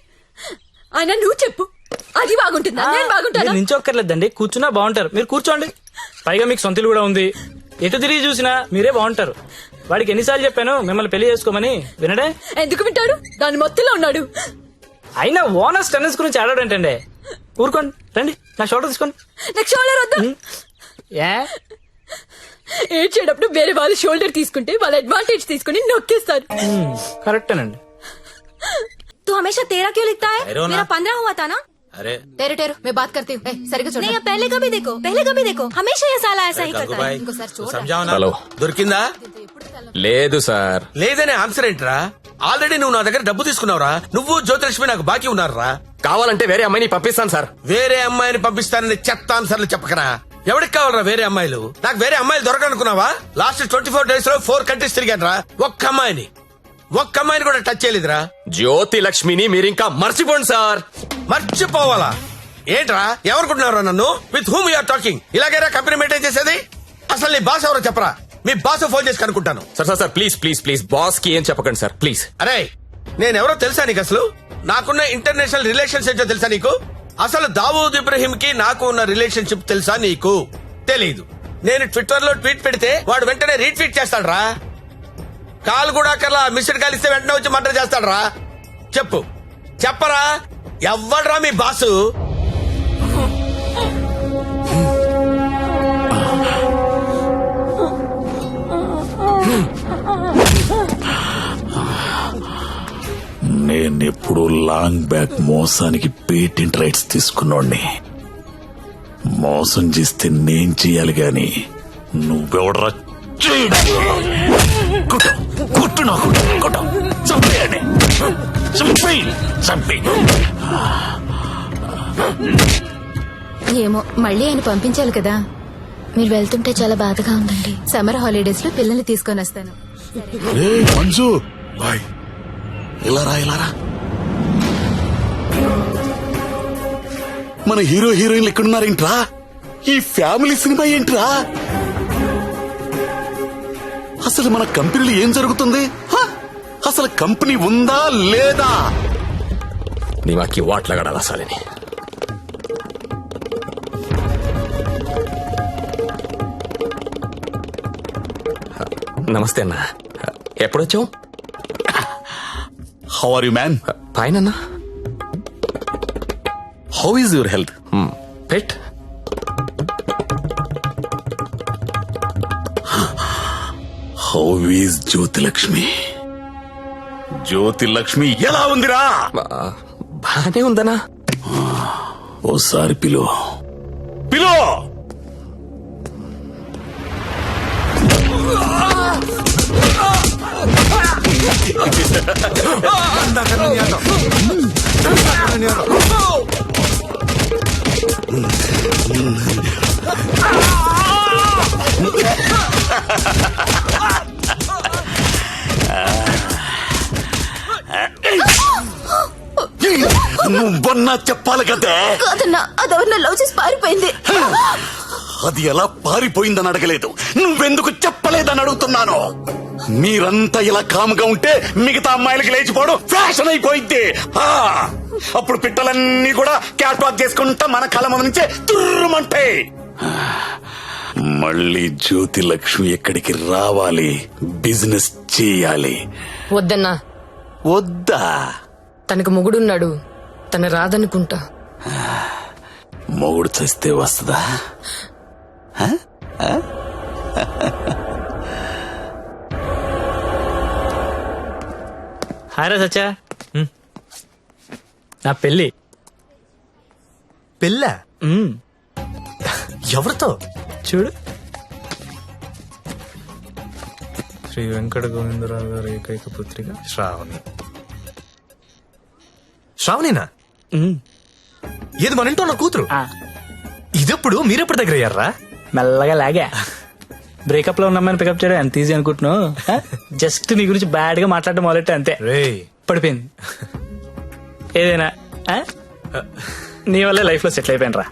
ఆయన నువ్వు చెప్పు, అది బాగుంటుందా? నేను బాగుంటాను. మీరు నించొక్కర్లేదండి, కూర్చున్నా బాగుంటారు. మీరు కూర్చోండి. పైగా మీకు సొంతలు కూడా ఉంది. ఎటు తిరిగి చూసినా మీరే బాగుంటారు. వాడికి ఎన్నిసార్లు చెప్పాను మిమ్మల్ని పెళ్లి చేసుకోమని, వినడే? ఎందుకు వింటాడు? దాని మొత్తంలో ఉన్నాడు. అయినా ఓనర్స్ టెన్నిస్ గురించి ఆడాడంటండి. ఊరుకోండి, రండి నా షోల్డర్ తీసుకోండి. నాకు షోల్డర్ వద్దు. ఏ ఏడ్చేటప్పుడు వేరే వాళ్ళ షోల్డర్ తీసుకుంటే వాళ్ళ అడ్వాంటేజ్ తీసుకుని నొక్కేస్తారు. కరెక్టేనండి. तू हमेशा 13 क्यों लिखता है? मेरा 15 हुआ था ना. అరే टेरो मैं बात करती हूँ. సరిగ్గా చూడు. नहीं, अब पहले कभी देखो हमेशा ये साला ऐसा ही करता है. ఇంకోసారి చూడు. హలో. దొరికిందా? లేదు సార్. లేదనే ఆన్సర్ ఏంట్రా? ఆల్రెడీ నువ్వు నా దగ్గర డబ్బు తీసుకున్నావురా. నువ్వు జ్యోతిలక్ష్మి నాకు బాకీ ఉన్నారా? కావాలంటే వేరే అమ్మాయిని పంపిస్తాను సార్. వేరే అమ్మాయిని పంపిస్తానని చెత్త ఆన్సర్లు చెప్పకరా. ఎవరికి కావాలరా వేరే అమ్మాయిలు? నాకు వేరే అమ్మాయిలు దొరకనుకున్నావా? లాస్ట్ 24 days లో 4 countries తిరిగాను రా. ఒక్క అమ్మాయిని కూడా టచ్ చేయలేదురా. జ్యోతి లక్ష్మిని మీరింకా మర్చిపోండి సార్. మర్చిపోవాలా ఏంట్రా? ఎవరుకుంటున్నారా నన్ను? With whom you're talking? ఇలాగైనా కంపెనీ మెయింటైన్ చేసేది? అసలు నీ బాస్ ఎవరో చెప్పరా. మీ బాస్ ఫోన్ చేసి కనుక్కుంటాను. సార్ ప్లీజ్ బాస్ కి ఏం చెప్పకండి సార్ ప్లీజ్. అరే నేనెవరో తెలుసా నీకు? అసలు నాకున్న ఇంటర్నేషనల్ రిలేషన్స్ ఏంటో తెలుసా నీకు? అసలు దావూద్ ఇబ్రహీం కి నాకు ఉన్న రిలేషన్షిప్ తెలుసా నీకు? తెలీదు. నేను ట్విట్టర్ లో ట్వీట్ పెడితే వాడు వెంటనే రీట్వీట్ చేస్తాడ్రా. కాల్ కూడా కల్లా మిస్డ్ కాల్ ఇస్తే వెంటనే వచ్చి మర్డర్ చేస్తాడ్రా. చెప్పరా ఎవ్వడ్రా మీ బాసు? నేనెప్పుడు లాంగ్ బ్యాక్ మోసానికి పేటెంట్ రైట్స్ తీసుకున్నోడ్ని. మోసం చేస్తే నేను చెయ్యాలి గాని నువ్వెవడరా? కొట్టు నాకు కొట్టు, చంపేయండి, చంపేయి. ఏమో మళ్ళీ ఆయన పంపించాలి కదా. మీరు వెళ్తుంటే చాలా బాధగా ఉందండి. సమ్మర్ హాలిడేస్ లో పిల్లల్ని తీసుకొని వస్తాను. మంజు బాయ్, ఇలారా. మన హీరో హీరోయిన్లు ఎక్కడున్నారేంట్రా? ఈ ఫ్యామిలీ సినిమా ఏంట్రా? అసలు మన కంపెనీలో ఏం జరుగుతుంది? అసలు కంపెనీ ఉందా లేదా? నీ మాకి వాట్లగడాలా సాలని. నమస్తే అన్న, ఎప్పుడొచ్చావు? How are you man? Fine అన్న. How is your health? But how is Jyothilakshmi? Jyothilakshmi ఎలా ఉందిరా? బానే ఉందనా? ఓసారి పిలో పిలో. నువ్వన్నా చెప్పాలి కదా. కాదన్నా, అదెవరన్నా లవ్ చేసి పారిపోయింది. అది ఎలా పారిపోయిందని అడగలేదు, నువ్వెందుకు చెప్పలేదని అడుగుతున్నాను. మీరంతా ఇలా కాముగా ఉంటే మిగతా అమ్మాయిలకి లేచిపోవడం ఫ్యాషన్ అయిపోయింది. అప్పుడు పిట్టలన్నీ కూడా క్యాట్ వాక్ చేసుకుంటా మన కళ్ళ ముందు నుంచే తుర్రుమంటాయి. మళ్ళీ జ్యోతి లక్ష్మి ఎక్కడికి రావాలి, బిజినెస్ చేయాలి. వద్దన్నా, వద్దా? తనకు మొగుడున్నాడు, తన రాదనుకుంటా. మొగుడు చస్తే వస్తుందా? హాయ్ రా సచ్చా. నా పెళ్ళి. పెళ్ళా? ఎవరితో? చూడు. శ్రీ వెంకట గోవిందరావు గారి ఏకైక పుత్రిక శ్రావణి. శ్రావణినా? ఏది మన ఇంట్లో నా కూతురు? ఇదెప్పుడు మీరెప్పుడు దగ్గర అయ్యారా? మెల్లగా లాగా. బ్రేకప్ లో ఉన్న అమ్మాయిని పికప్ చేయడం ఎంత ఈజీ అనుకుంటున్నావు? జస్ట్ నీ గురించి బ్యాడ్ గా మాట్లాడడం మొదలెట్టే అంతే. పడిపోయింది. ఏదైనా నీ వల్లే లైఫ్ లో సెటిల్ అయిపోయినరా.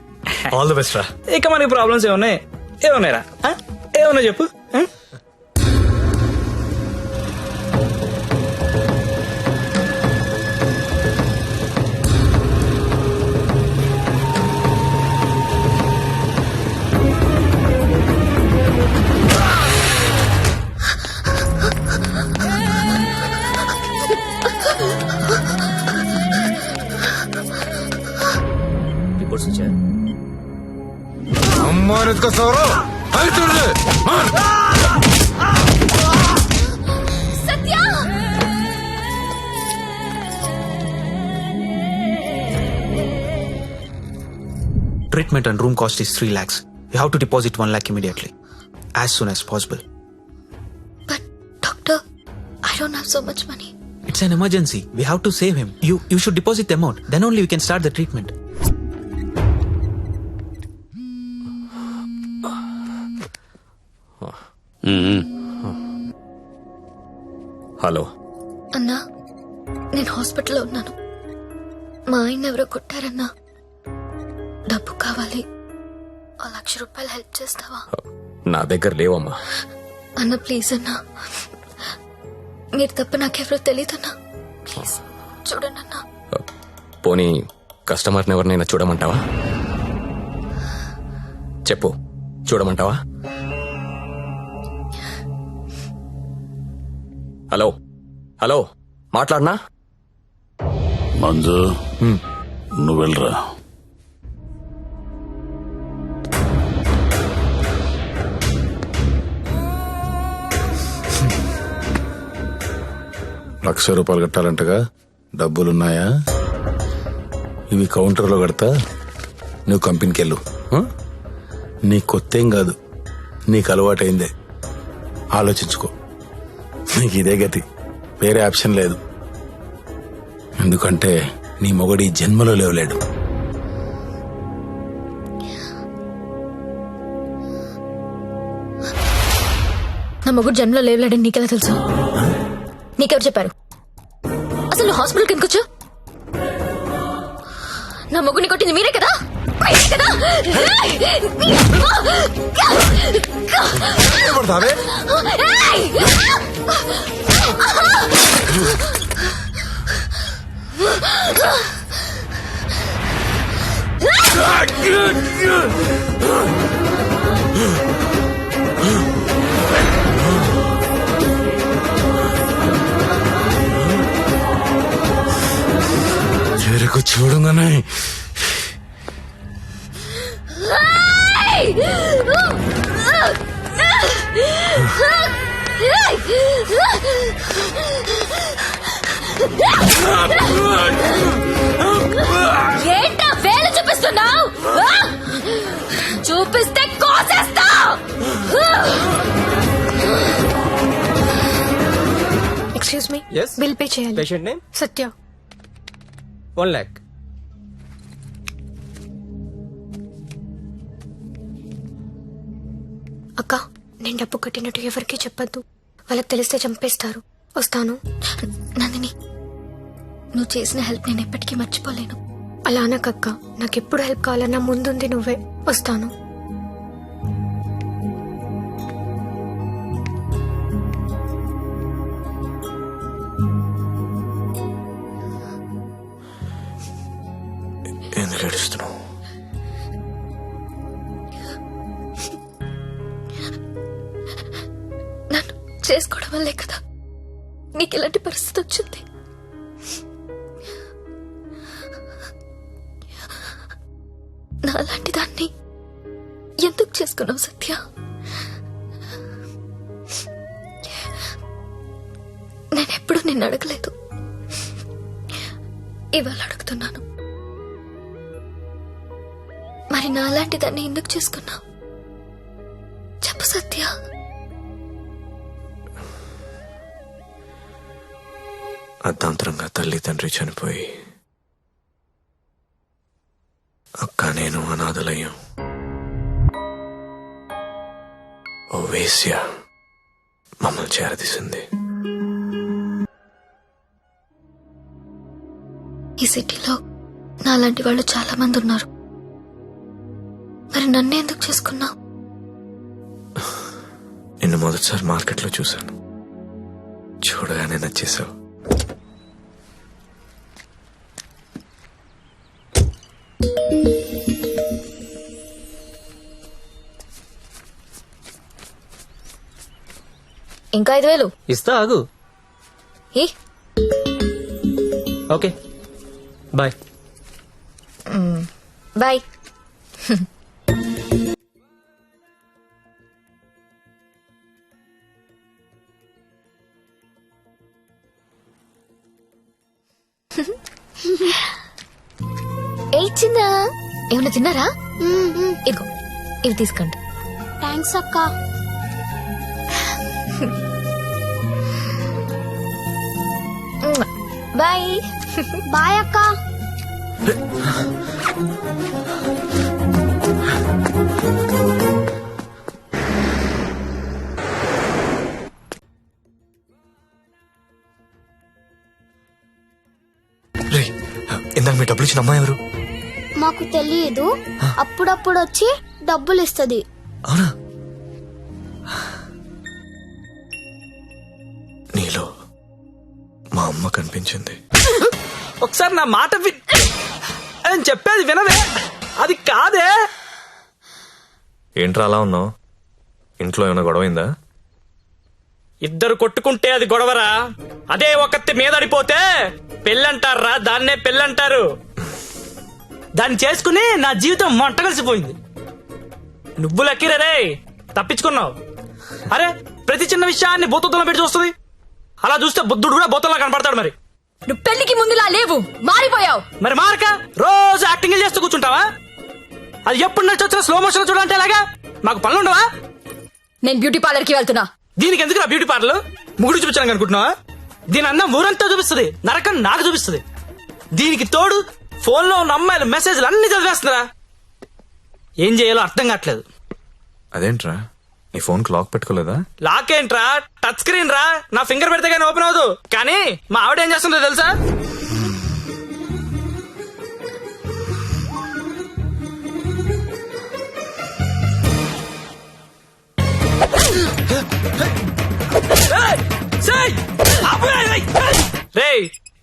ఆల్ ది బెస్ట్ రా. ఇక మనకి ప్రాబ్లమ్స్ ఏమున్నాయిరా? ఏమున్నా చెప్పు. Treatment and room cost is 3 lakhs. You have to deposit 1 lakh immediately, as soon as possible. But doctor, I don't have so much money. It's an emergency. We have to save him. You should deposit the amount. Then only we can start the treatment. Hello అన్నా, నేను హాస్పిటల్లో ఉన్నాను. మా ఆయన ఎవరో కొట్టారన్నా. డబ్బు కావాలి. 1,00,000 రూపాయలు హెల్ప్ చేస్తావా? నా దగ్గర లేవమ్మా. అన్న ప్లీజ్ అన్నా, మీరు తప్ప నాకెవరో తెలియదన్నా. ప్లీజ్ చూడండి అన్నా. పోనీ కస్టమర్ని ఎవరినైనా చూడమంటావా? చెప్పు, చూడమంటావా? హలో హలో, మాట్లాడనా? మంజు, నువ్వు వెళ్ళరా. ₹1,00,000 కట్టాలంటగా, డబ్బులున్నాయా? ఇవి కౌంటర్లో కడతా, నువ్వు కంపెనీకి వెళ్ళు. నీ కొత్తేం కాదు, నీకు అలవాటైందే. ఆలోచించుకో, నీకు ఇదే గతి, వేరే ఆప్షన్ లేదు. ఎందుకంటే నీ మొగడి జన్మలో లేవలేడు. నా మొగుడు జన్మలో లేవలేడని నీకెలా తెలుసు? నీకెవరు చెప్పారు? అసలు నువ్వు హాస్పిటల్కి ఎందుకు వచ్చావు? నా మొగుడిని కొట్టింది మీరే కదా? చెరుకు చూడంగానే Hey! ఏంటా వేలు చూపిస్తున్నావు? చూపిస్తే కోసేస్తా. Excuse me, Yes? Bill pay చేయాలి. Patient name Satya. 1 lakh. అక్క, నేను డబ్బు కట్టినట్టు ఎవరికీ చెప్పొద్దు. వాళ్ళకి తెలిస్తే చంపేస్తారు. వస్తాను. నందిని, నువ్వు చేసిన హెల్ప్ నేను ఎప్పటికీ మర్చిపోలేను. అలా అనకక్క, నాకెప్పుడు హెల్ప్ కావాలన్నా ముందుంది నువ్వే. వస్తాను. ఎందుకు ఏడుస్తున్నావు? నన్ను చేసుకోవడం వల్లే కదా నీకు ఇలాంటి పరిస్థితి వచ్చింది. నాలాంటి దాన్ని ఎందుకు చేసుకున్నావు సత్య? నేనెప్పుడు నిన్ను అడగలేదు, ఇవాళ అడుగుతున్నాను. మరి నాలాంటి దాన్ని ఎందుకు చేసుకున్నావు? చెప్పు సత్య. అర్ధాంతరంగా తల్లి తండ్రి చనిపోయి అక్క నేను అనాథలయ్యాం. ఓ వేశ్య మమ్మల్ని చేరదీసింది. ఈ సిటీలో నాలాంటి వాళ్ళు చాలా మంది ఉన్నారు. మరి నన్ను ఎందుకు చేసుకున్నావు? నిన్ను మొదటిసారి మార్కెట్లో చూశాను. చూడగానే నచ్చేసావు. ఇంకా 5,000 ఇస్తా, ఆగు. ఏ ఓకే, బాయ్. బాయ్. ఏ చిన్న ఏమన్నా తిన్నారా? ఇదిగో ఇవి తీసుకోండి. థ్యాంక్స్ అక్క. బాయ్. బాయ్ అక్క. రే, ఇందాక మీ డబ్బులు ఇచ్చిన అమ్మాయి ఎవరు? మాకు తెలియదు, అప్పుడప్పుడు వచ్చి డబ్బులు ఇస్తది. అవునా? నీలో మా అమ్మ కనిపించింది. ఒకసారి నా మాట నేను చెప్పేది వినవే. అది కాదే. ఏంట్రా అలా ఉన్నావు? ఇంట్లో ఏమైనా గొడవైందా? ఇద్దరు కొట్టుకుంటే అది గొడవరా? అదే ఒకత్తి మీదడిపోతే పెళ్ళంటారా? దాన్నే పెళ్ళంటారు. దాన్ని చేసుకుని నా జీవితం మంట కలిసిపోయింది. నువ్వు లక్కీరే, తప్పించుకున్నావు. అరే, ప్రతి చిన్న విషయాన్ని బోతల్లో పెట్టి చూస్తుంది. అలా చూస్తే బుద్ధుడు కూడా బోతల్లో కనపడతాడు. మరి నువ్వు పెళ్లికి ముందులా లేవు, మారిపోయావు. మరి మారక రోజు యాక్టింగ్ చేస్తూ కూర్చుంటావా? అది ఎప్పుడు నడిచి వచ్చిన స్లో మోషన్ చూడాలంటే ఎలాగా? మాకు పనులు ఉండవా? నేను బ్యూటీ పార్లర్ కి వెళ్తున్నా. దీనికి ఎందుకు బ్యూటీ పార్లర్? ముగుడు చూపించాను అనుకుంటున్నావా? దీని అన్నం ఊరంతా చూపిస్తుంది, నరకం నాకు చూపిస్తుంది. దీనికి తోడు ఫోన్ లో ఉన్న అమ్మాయిల మెసేజ్లు అన్ని చదివేస్తున్నారా? ఏం చేయాలో అర్థం కావట్లేదు. అదేంట్రా, నీ ఫోన్ కి లాక్ పెట్టుకోలేదా? లాక్ ఏంట్రా, టచ్ స్క్రీన్ రా. నా ఫింగర్ పెడితే కానీ ఓపెన్ అవ్వదు. కానీ మా ఆవిడ ఏం చేస్తుందో తెలుసా? రే,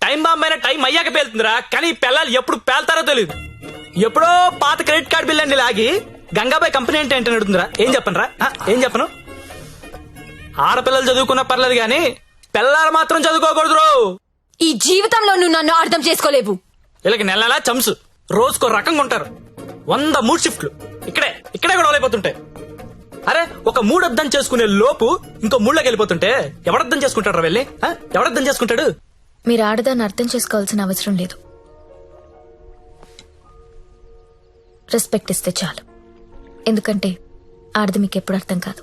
టైం బాంబ్ అయినా టైం అయ్యాక పేలుతుందిరా. కానీ పిల్లలు ఎప్పుడు పేల్తారో తెలియదు. ఎప్పుడో పాత క్రెడిట్ కార్డు బిల్ అండి లాగి గంగాబాయ్ కంపెనీ అంటే ఏంటని అడుగుతుందిరా. ఏం చెప్పను రా, ఏం చెప్పను? ఆడపిల్లలు చదువుకున్నా పర్లేదు గాని పిల్లలు మాత్రం చదువుకోకూడదు. ఈ జీవితంలో నువ్వు నన్ను అర్థం చేసుకోలేవు. వీళ్ళకి నెలలా చంసు, రోజుకో రకంగా ఉంటారు. 100 మూడ్ షిఫ్ట్లు ఇక్కడే గొడవలు అయిపోతుంటాయి. అరే, ఒక మూడు అర్థం చేసుకునే లోపు ఇంకో మూడులోకి వెళ్ళిపోతుంటే ఎవడర్థం చేసుకుంటాడు రా? వెళ్ళి ఎవడర్థం చేసుకుంటాడు? మీరు ఆడదాన్ని అర్థం చేసుకోవాల్సిన అవసరం లేదు. రెస్పెక్ట్ ఇస్తే చాలు. ఎందుకంటే ఆడది మీకు ఎప్పుడు అర్థం కాదు.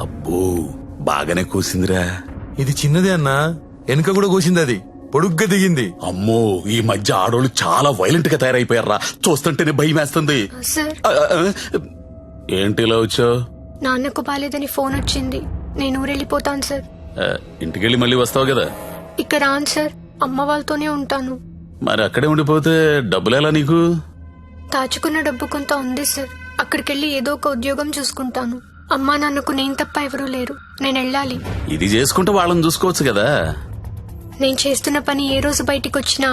అబ్బో బాగానే కూసిందిరా. ఇది చిన్నదే అన్నా, వెనుక కూడా కూసింది, అది పొడుగ్గా దిగింది. అమ్మో ఈ మధ్య ఆడోళ్ళు చాలా వైలెంట్ గా తయారైపోయారా, చూస్తుంటేనే భయం వేస్తుంది. సార్, ఏంటి ఇలా వచ్చావు? నాన్నకు బాలేదని ఫోన్ వచ్చింది. నేను ఊరెళ్ళిపోతాను సార్. ఇంటికెళ్ళి మళ్ళీ వస్తావు కదా? ఇక్కడ రాను సార్, అమ్మ వాళ్ళతోనే ఉంటాను. మరి అక్కడే ఉండిపోతే డబ్బులు ఎలా నీకు? దాచుకున్న డబ్బు కొంత ఉంది సార్. అక్కడికెళ్ళి ఏదో ఒక ఉద్యోగం చూసుకుంటాను. అమ్మా నాన్నకు నేను తప్ప ఎవరూ లేరు. నేను వెళ్ళాలి. ఇది చేసుకుంటే వాళ్ళని చూసుకోవచ్చు కదా. నేను చేస్తున్న పని ఏ రోజు బయటికి వచ్చినా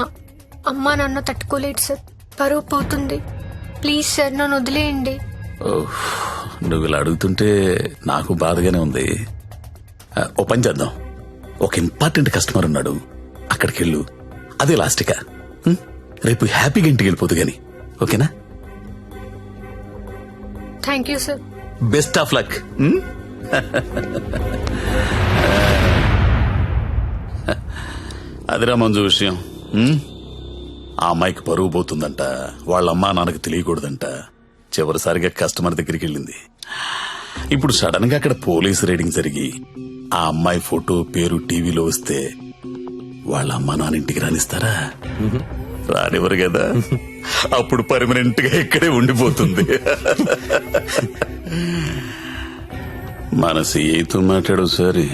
అమ్మా నాన్న తట్టుకోలేడు సార్. పరువు పోతుంది. ప్లీజ్ సార్, నన్ను వదిలేయండి. ఓహ్, నువ్వు ఇలా అడుగుతుంటే నాకు బాధగానే ఉంది. ఓ పని చేద్దాం, ఒక ఇంపార్టెంట్ కస్టమర్ ఉన్నాడు, అక్కడికి వెళ్ళు. అదే లాస్ట్గా రేపు హ్యాపీగా ఇంటికి వెళ్ళిపోతు గాని, ఓకేనా? Thank you sir. Best of luck. అదిరా మంజు విషయం. ఆ అమ్మాయికి పరువు పోతుందంట, వాళ్ళ అమ్మా నాన్నకు తెలియకూడదంట. చివరిసారిగా కస్టమర్ దగ్గరికి వెళ్ళింది. ఇప్పుడు సడన్ గా అక్కడ పోలీస్ రైడింగ్ జరిగి ఆ అమ్మాయి ఫోటో పేరు టీవీలో వస్తే వాళ్ళ అమ్మా నాన్న ఇంటికి రానిస్తారా? రానివ్వరు కదా. అప్పుడు పర్మనెంట్ గా ఇక్కడే ఉండిపోతుంది. మన సీఏతో మాట్లాడు సరే.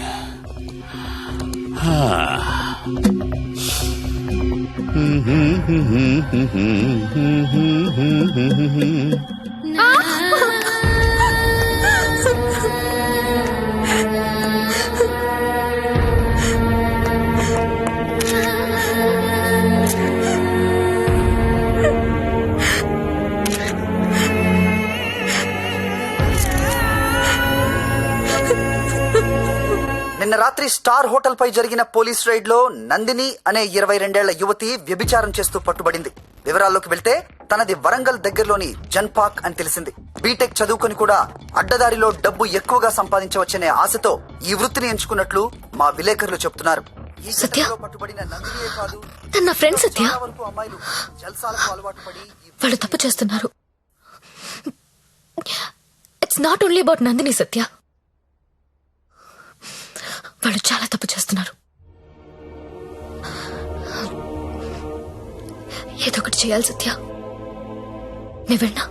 నిన్న రాత్రి స్టార్ హోటల్ పై జరిగిన పోలీస్ రైడ్ లో నందిని అనే 22 ఏళ్ల యువతి వ్యభిచారం చేస్తూ పట్టుబడింది. వివరాల్లోకి వెళ్తే తనది వరంగల్ దగ్గరలోని జన్పాక్ అని తెలిసింది. బీటెక్ చదువుకొని కూడా అడ్డదారిలో డబ్బు ఎక్కువగా సంపాదించవచ్చనే ఆశతో ఈ వృత్తిని ఎంచుకున్నట్లు మా విలేకరులు చెప్తున్నారు. ఈ ఘటనలో పట్టుబడిన నందినియే కాదు, తన ఫ్రెండ్ సత్య. చాలా వరకు అమ్మాయిలు జల్సాలకు అలవాటు పడి వాళ్ళు తప్పు చేస్తున్నారు. It's not only about Nandini Satya. వాళ్ళు చాలా తప్పు చేస్తున్నారు. ఏదో ఒకటి చేయాలి సత్య. నువ్వెన్నా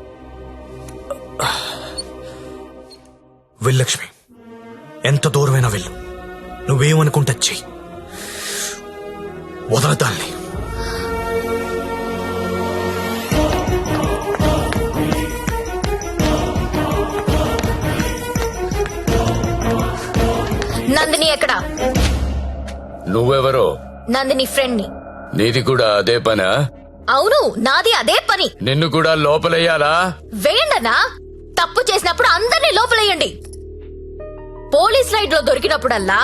వెళ్ళక్ష్మి, ఎంత దూరమైనా వెళ్ళు. నువ్వేమనుకుంటా చెయ్యి, వదలదాల్ని. నందిని ఎక్కడా? నువ్వెవరో? నందిని ఫ్రెండ్ ని. నీది కూడా అదే పనా? అవును, నాది అదే పని. నిన్ను కూడా లోపలయ్యాలా? వేయండనా. తప్పు చేసినప్పుడు అందరినీ లోపలేయండి. పోలీస్ రైడ్ లో దొరికినప్పుడల్లా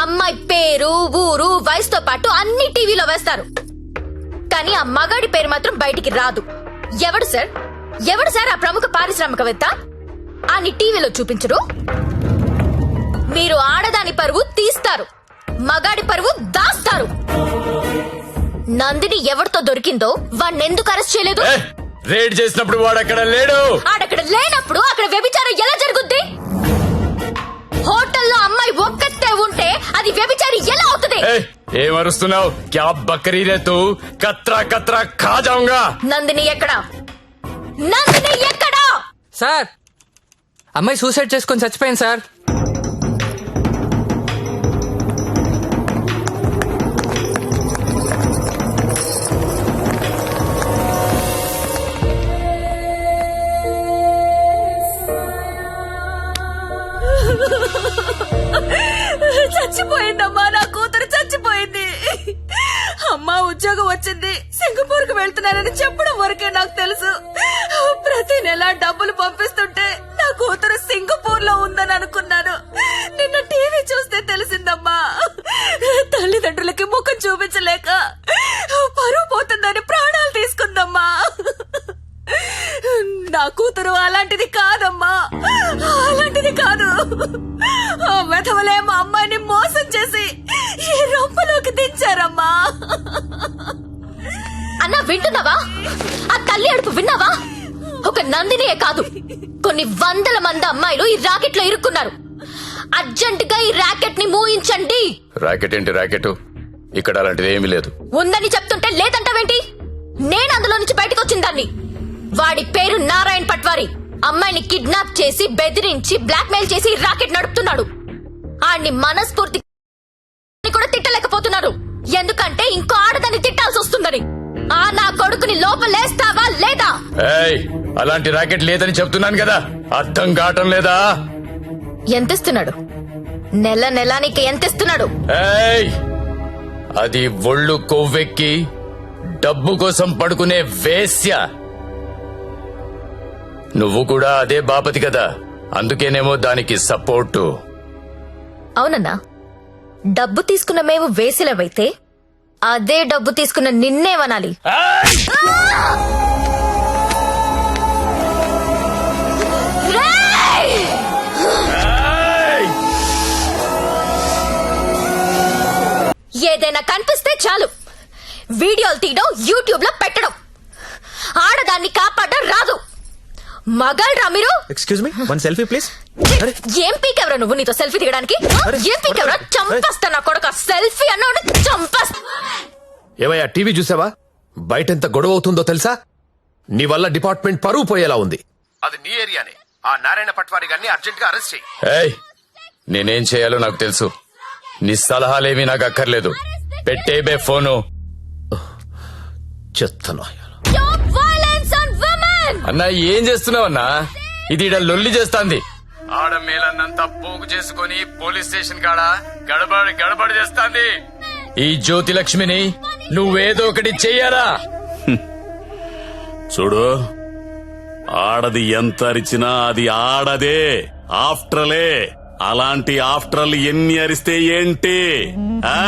అమ్మాయి పేరు, ఊరు, వయసుతో పాటు అన్ని టీవీలో వేస్తారు. కానీ ఆ మగాడి పేరు మాత్రం బయటికి రాదు. ఎవడు సార్ ఆ ప్రముఖ పారిశ్రామికవేత్త? అని టీవీలో చూపించరు. మీరు ఆడదాని పరువు తీస్తారు, మగాడి పరువు దాస్తారు. నందిని ఎవరితో దొరికిందో వాణ్ణెందుకు అరెస్ట్ చేయలేదు? రేడ్ చేసినప్పుడు వాడు అక్కడ లేడు. ఆడక్కడ లేనప్పుడు అక్కడ వ్యభిచారం ఎలా జరుగుద్ది? హోటల్లో అమ్మాయి ఒక్కతే ఉంటే అది వ్యభిచారి ఎలా అవుతుంది? ఏమరుస్తున్నావు? క్యా బకరీ రే తూ? కత్రా కత్రా ఖా జాऊंगा. నందిని ఎక్కడా? నందిని ఎక్కడా? సార్, అమ్మాయి సూసైడ్ చేసుకొని చచ్చిపోయింది సార్. చచ్చిపోయిందమ్మా, నా కూతురు చచ్చిపోయింది. అమ్మా ఉద్యోగం వచ్చింది, సింగపూర్ కు వెళ్తున్నానని చెప్పడం వరకే నాకు తెలుసు. ప్రతి నెల డబ్బులు పంపిస్తుంటే నా కూతురు సింగపూర్ లో ఉందని అనుకున్నాను. నిన్న టీవీ చూస్తే తెలిసిందమ్మా. తల్లిదండ్రులకి ముఖం చూపించలేక పరువు పోతుందని ప్రాణాలు తీసుకుందమ్మా. నా కూతురు అలాంటిది కాదమ్మా, అలాంటిది కాదు. చేశారమ్మా. అన్నా వింటున్నావా? ఆ తల్లి అడుపు విన్నావా? ఒక నందినియే కాదు, కొన్ని వందల మంది అమ్మాయిలు ఈ రాకెట్ లో ఇరుక్కున్నారు. అర్జెంట్ గా ఈ రాకెట్ ని మూయించండి. రాకెట్ ఏంటి రాకెట్? ఇక్కడ అలాంటిది ఏమీ లేదు. ఉందని చెప్తుంటే లేదంటావేంటి? నేను అందులో నుంచి బయటకు వచ్చిందాన్ని. వాడి పేరు నారాయణ్ పట్వారి. అమ్మాయిని కిడ్నాప్ చేసి బెదిరించి బ్లాక్మెయిల్ చేసి ఈ రాకెట్ నడుపుతున్నాడు. ఆడిని మనస్ఫూర్తి కూడా తిట్టలేకపోతున్నారు, ఎందుకంటే ఇంకో ఆడదాన్ని తిట్టాల్సి వస్తుందని. ఆ నా కొడుకుని లోపలేస్తావా లేదా? ఏయ్, అలాంటి రాకెట్ లేదని చెప్తున్నాను కదా, అర్థం కావటం లేదా? ఎంతిస్తున్నాడు? నెల నెలానికి ఎంతిస్తున్నాడు? ఏయ్, అది ఒళ్ళు కొవ్వెక్కి డబ్బు కోసం పడుకునే వేశ్య. నువ్వు కూడా అదే బాపతి కదా, అందుకేనేమో దానికి సపోర్టు. అవునన్నా, డబ్బు తీసుకున్న మేము వేసిలవైతే అదే డబ్బు తీసుకున్న నిన్నేమనాలి? ఏయ్! రేయ్! ఏయ్! ఏదైనా కనిపిస్తే చాలు వీడియోలు తీయడం, యూట్యూబ్ లో పెట్టడం. ఆడదాన్ని కాపాడడం రాదు. మగాళ్ళరా మీరు? Excuse me, one selfie please. ఏం పీకెవరా నువ్వు? నీతో సెల్ఫీ దిగడానికి ఏం పీకెవరా? చంపేస్తా నా కొడుకు. సెల్ఫీ అన్నాడు చంపేస్తా. ఏమయ్యా, టీవీ చూసావా? బయటెంత గొడవ అవుతుందో తెలుసా? నీ వల్ల డిపార్ట్మెంట్ పరువు పోయేలా ఉంది. అది నీ ఏరియానే. ఆ నారాయణ పట్వారి గారిని అర్జెంట్ గా అరెస్ట్ చేయి. ఏయ్, నేనేం చేయాలో నాకు తెలుసు. నీ సలహాలేవి నాకు అక్కర్లేదు. పెట్టేబే ఫోను. చెత్తను Stop violence on women! అన్నా, ఏం చేస్తున్నావన్నా? ఇది ఈడ లొల్లి చేస్తాంది. ఆడ మేలన్నంతా పోగు చేసుకుని పోలీస్ స్టేషన్ కాడ గడబడి చేస్తాంది. ఈ జ్యోతి లక్ష్మిని నువ్వేదో ఒకటి చెయ్యాలా? చూడు, ఆడది ఎంత అరిచినా అది ఆడదే. ఆఫ్టరలే. అలాంటి ఆఫ్టర్లు ఎన్ని అరిస్తే ఏంటి? ఆ?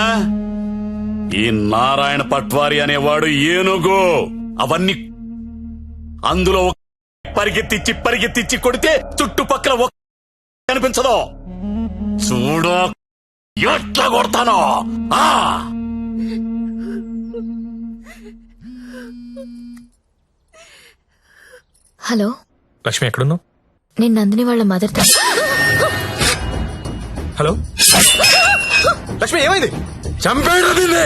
ఈ నారాయణ పట్వారి అనేవాడు ఏనుగు. అవన్నీ అందులో పరిగెత్తిచ్చి కొడితే చుట్టుపక్కల కనిపించదు. చూడు ఎట్లా కొడతానో. హలో లక్ష్మి ఎక్కడున్నావు? నేను నందిని వాళ్ళ మదర్. హలో లక్ష్మి, ఏమైంది? చంపేడు దీన్ని.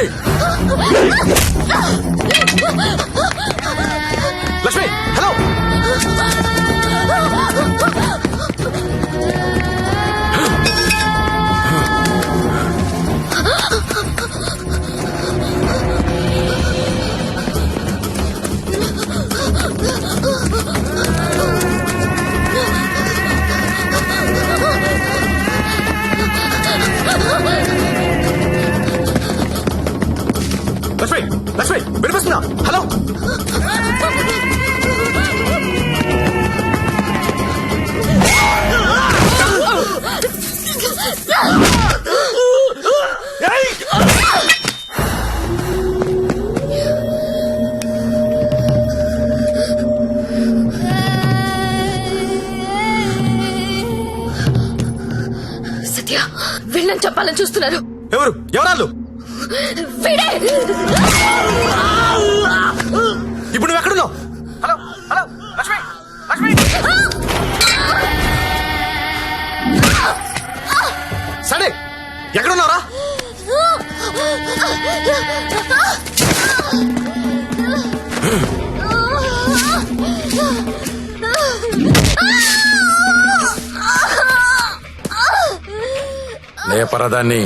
లక్ష్మి, హలో. లక్ష్మి, లక్ష్మి వినిపిస్తుందా? హలో. సత్య, వీళ్ళని చెప్పాలని చూస్తున్నారు. ఎవరాళ్ళు? వీడే. ఇప్పుడు నువ్వు ఎక్కడున్నావు? Hello hello Lakshmi, Lakshmi. సరే, ఎక్కడున్నారా? లేపరదాన్ని.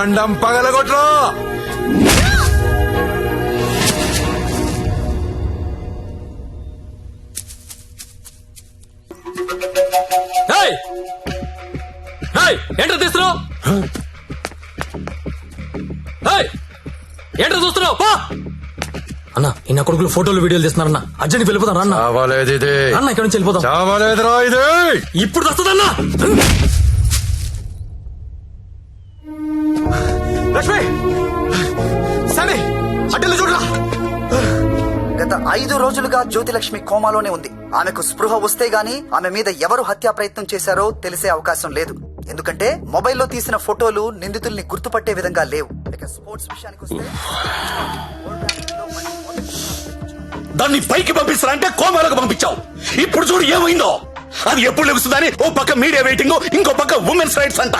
మండం పగలగొట్రా. ఏంటో తీస్తున్నావు? ఏంటో చూస్తున్నావు? అన్న ఇన్న కొడుకులు ఫోటోలు వీడియోలు తీస్తున్నారన్న. అర్జెంట్ వెళ్ళిపోతాను అన్న. చావాలేదు ఇది, అన్న ఇక్కడ నుంచి వెళ్ళిపోతాం. చావాలేదురా ఇది. ఇప్పుడు వస్తుందన్నా. లక్ష్మి సరే అడ్డలు చూడరా. గత 5 రోజులుగా జ్యోతిలక్ష్మి కోమాలోనే ఉంది. ఆమెకు స్పృహ వస్తే గానీ ఆమె మీద ఎవరు హత్యా ప్రయత్నం చేశారో తెలిసే అవకాశం లేదు. ఎందుకంటే మొబైల్లో తీసిన ఫోటోలు నిందితుల్ని గుర్తుపట్టే విధంగా లేవు. ఇక స్పోర్ట్స్ విషయానికి వస్తే దాన్ని పైకి పంపిస్తారంటే కోమాలకు పంపించావు. ఇప్పుడు చూడు ఏమైందో. అది ఎప్పుడు లెగుస్తుందని ఓ పక్క మీడియా వెయిటింగ్, ఇంకో పక్క ఉమెన్స్ రైట్స్ అంట.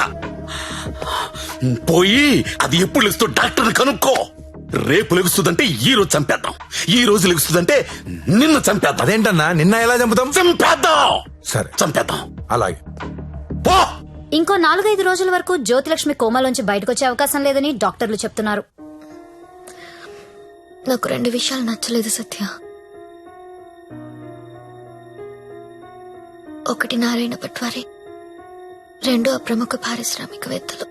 పోయి అది ఎప్పుడు లెగుస్తూ డాక్టర్ని కనుక్కో. రేపు లెగుస్తుందంటే ఈ రోజు చంపేద్దాం, ఈ రోజు లెగుస్తుందంటే నిన్ను చంపేద్దాం. అదేంటన్నా నిన్న ఎలా చంపుతాం? చంపేద్దాం. సరే చంపేద్దాం. అలాగే. పో. ఇంకో 4-5 రోజుల వరకు జ్యోతిలక్ష్మి కోమాలోంచి బయటకొచ్చే అవకాశం లేదని డాక్టర్లు చెప్తున్నారు. నాకు 2 విషయాలు నచ్చలేదు సత్య. ఒకటి నారాయణ పట్వారి, 2 ఆ ప్రముఖ పారిశ్రామికవేత్తలు.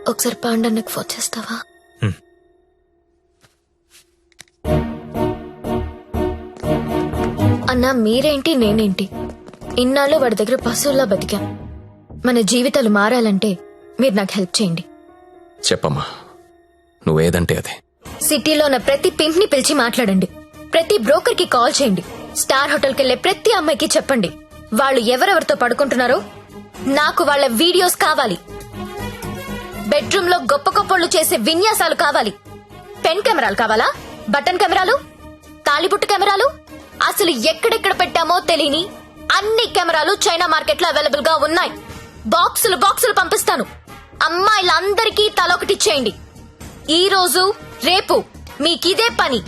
ఒకసారి పాండన్నకు ఫోన్ చేస్తావా? అన్నా మీరేంటి నేనేంటి, ఇన్నాళ్ళు వాడి దగ్గర పశువుల్లా బతికాం. మన జీవితాలు మారాలంటే మీరు నాకు హెల్ప్ చేయండి. చెప్పమ్మా, నువ్వేదంటే అదే. సిటీలో ఉన్న ప్రతి పింక్ ని పిలిచి మాట్లాడండి. ప్రతి బ్రోకర్ కి కాల్ చేయండి. స్టార్ హోటల్ కెళ్లే ప్రతి అమ్మాయికి చెప్పండి వాళ్ళు ఎవరెవరితో పడుకుంటున్నారో నాకు వాళ్ళ వీడియోస్ కావాలి. బెడ్రూమ్ లో గొప్ప గొప్పళ్ళు చేసే విన్యాసాలు కావాలి. పెన్ కెమెరాలు కావాలా? బటన్ కెమెరాలు, తాళిబుట్టు కెమెరాలు, అసలు ఎక్కడెక్కడ పెట్టామో తెలియని అన్ని కెమెరాలు చైనా మార్కెట్ లో అవైలబుల్ గా ఉన్నాయి. బాక్సులు బాక్సులు పంపిస్తాను. అమ్మాయిలందరికీ తలొకటిచ్చేయండి. ఈ రోజు రేపు మీకిదే పని.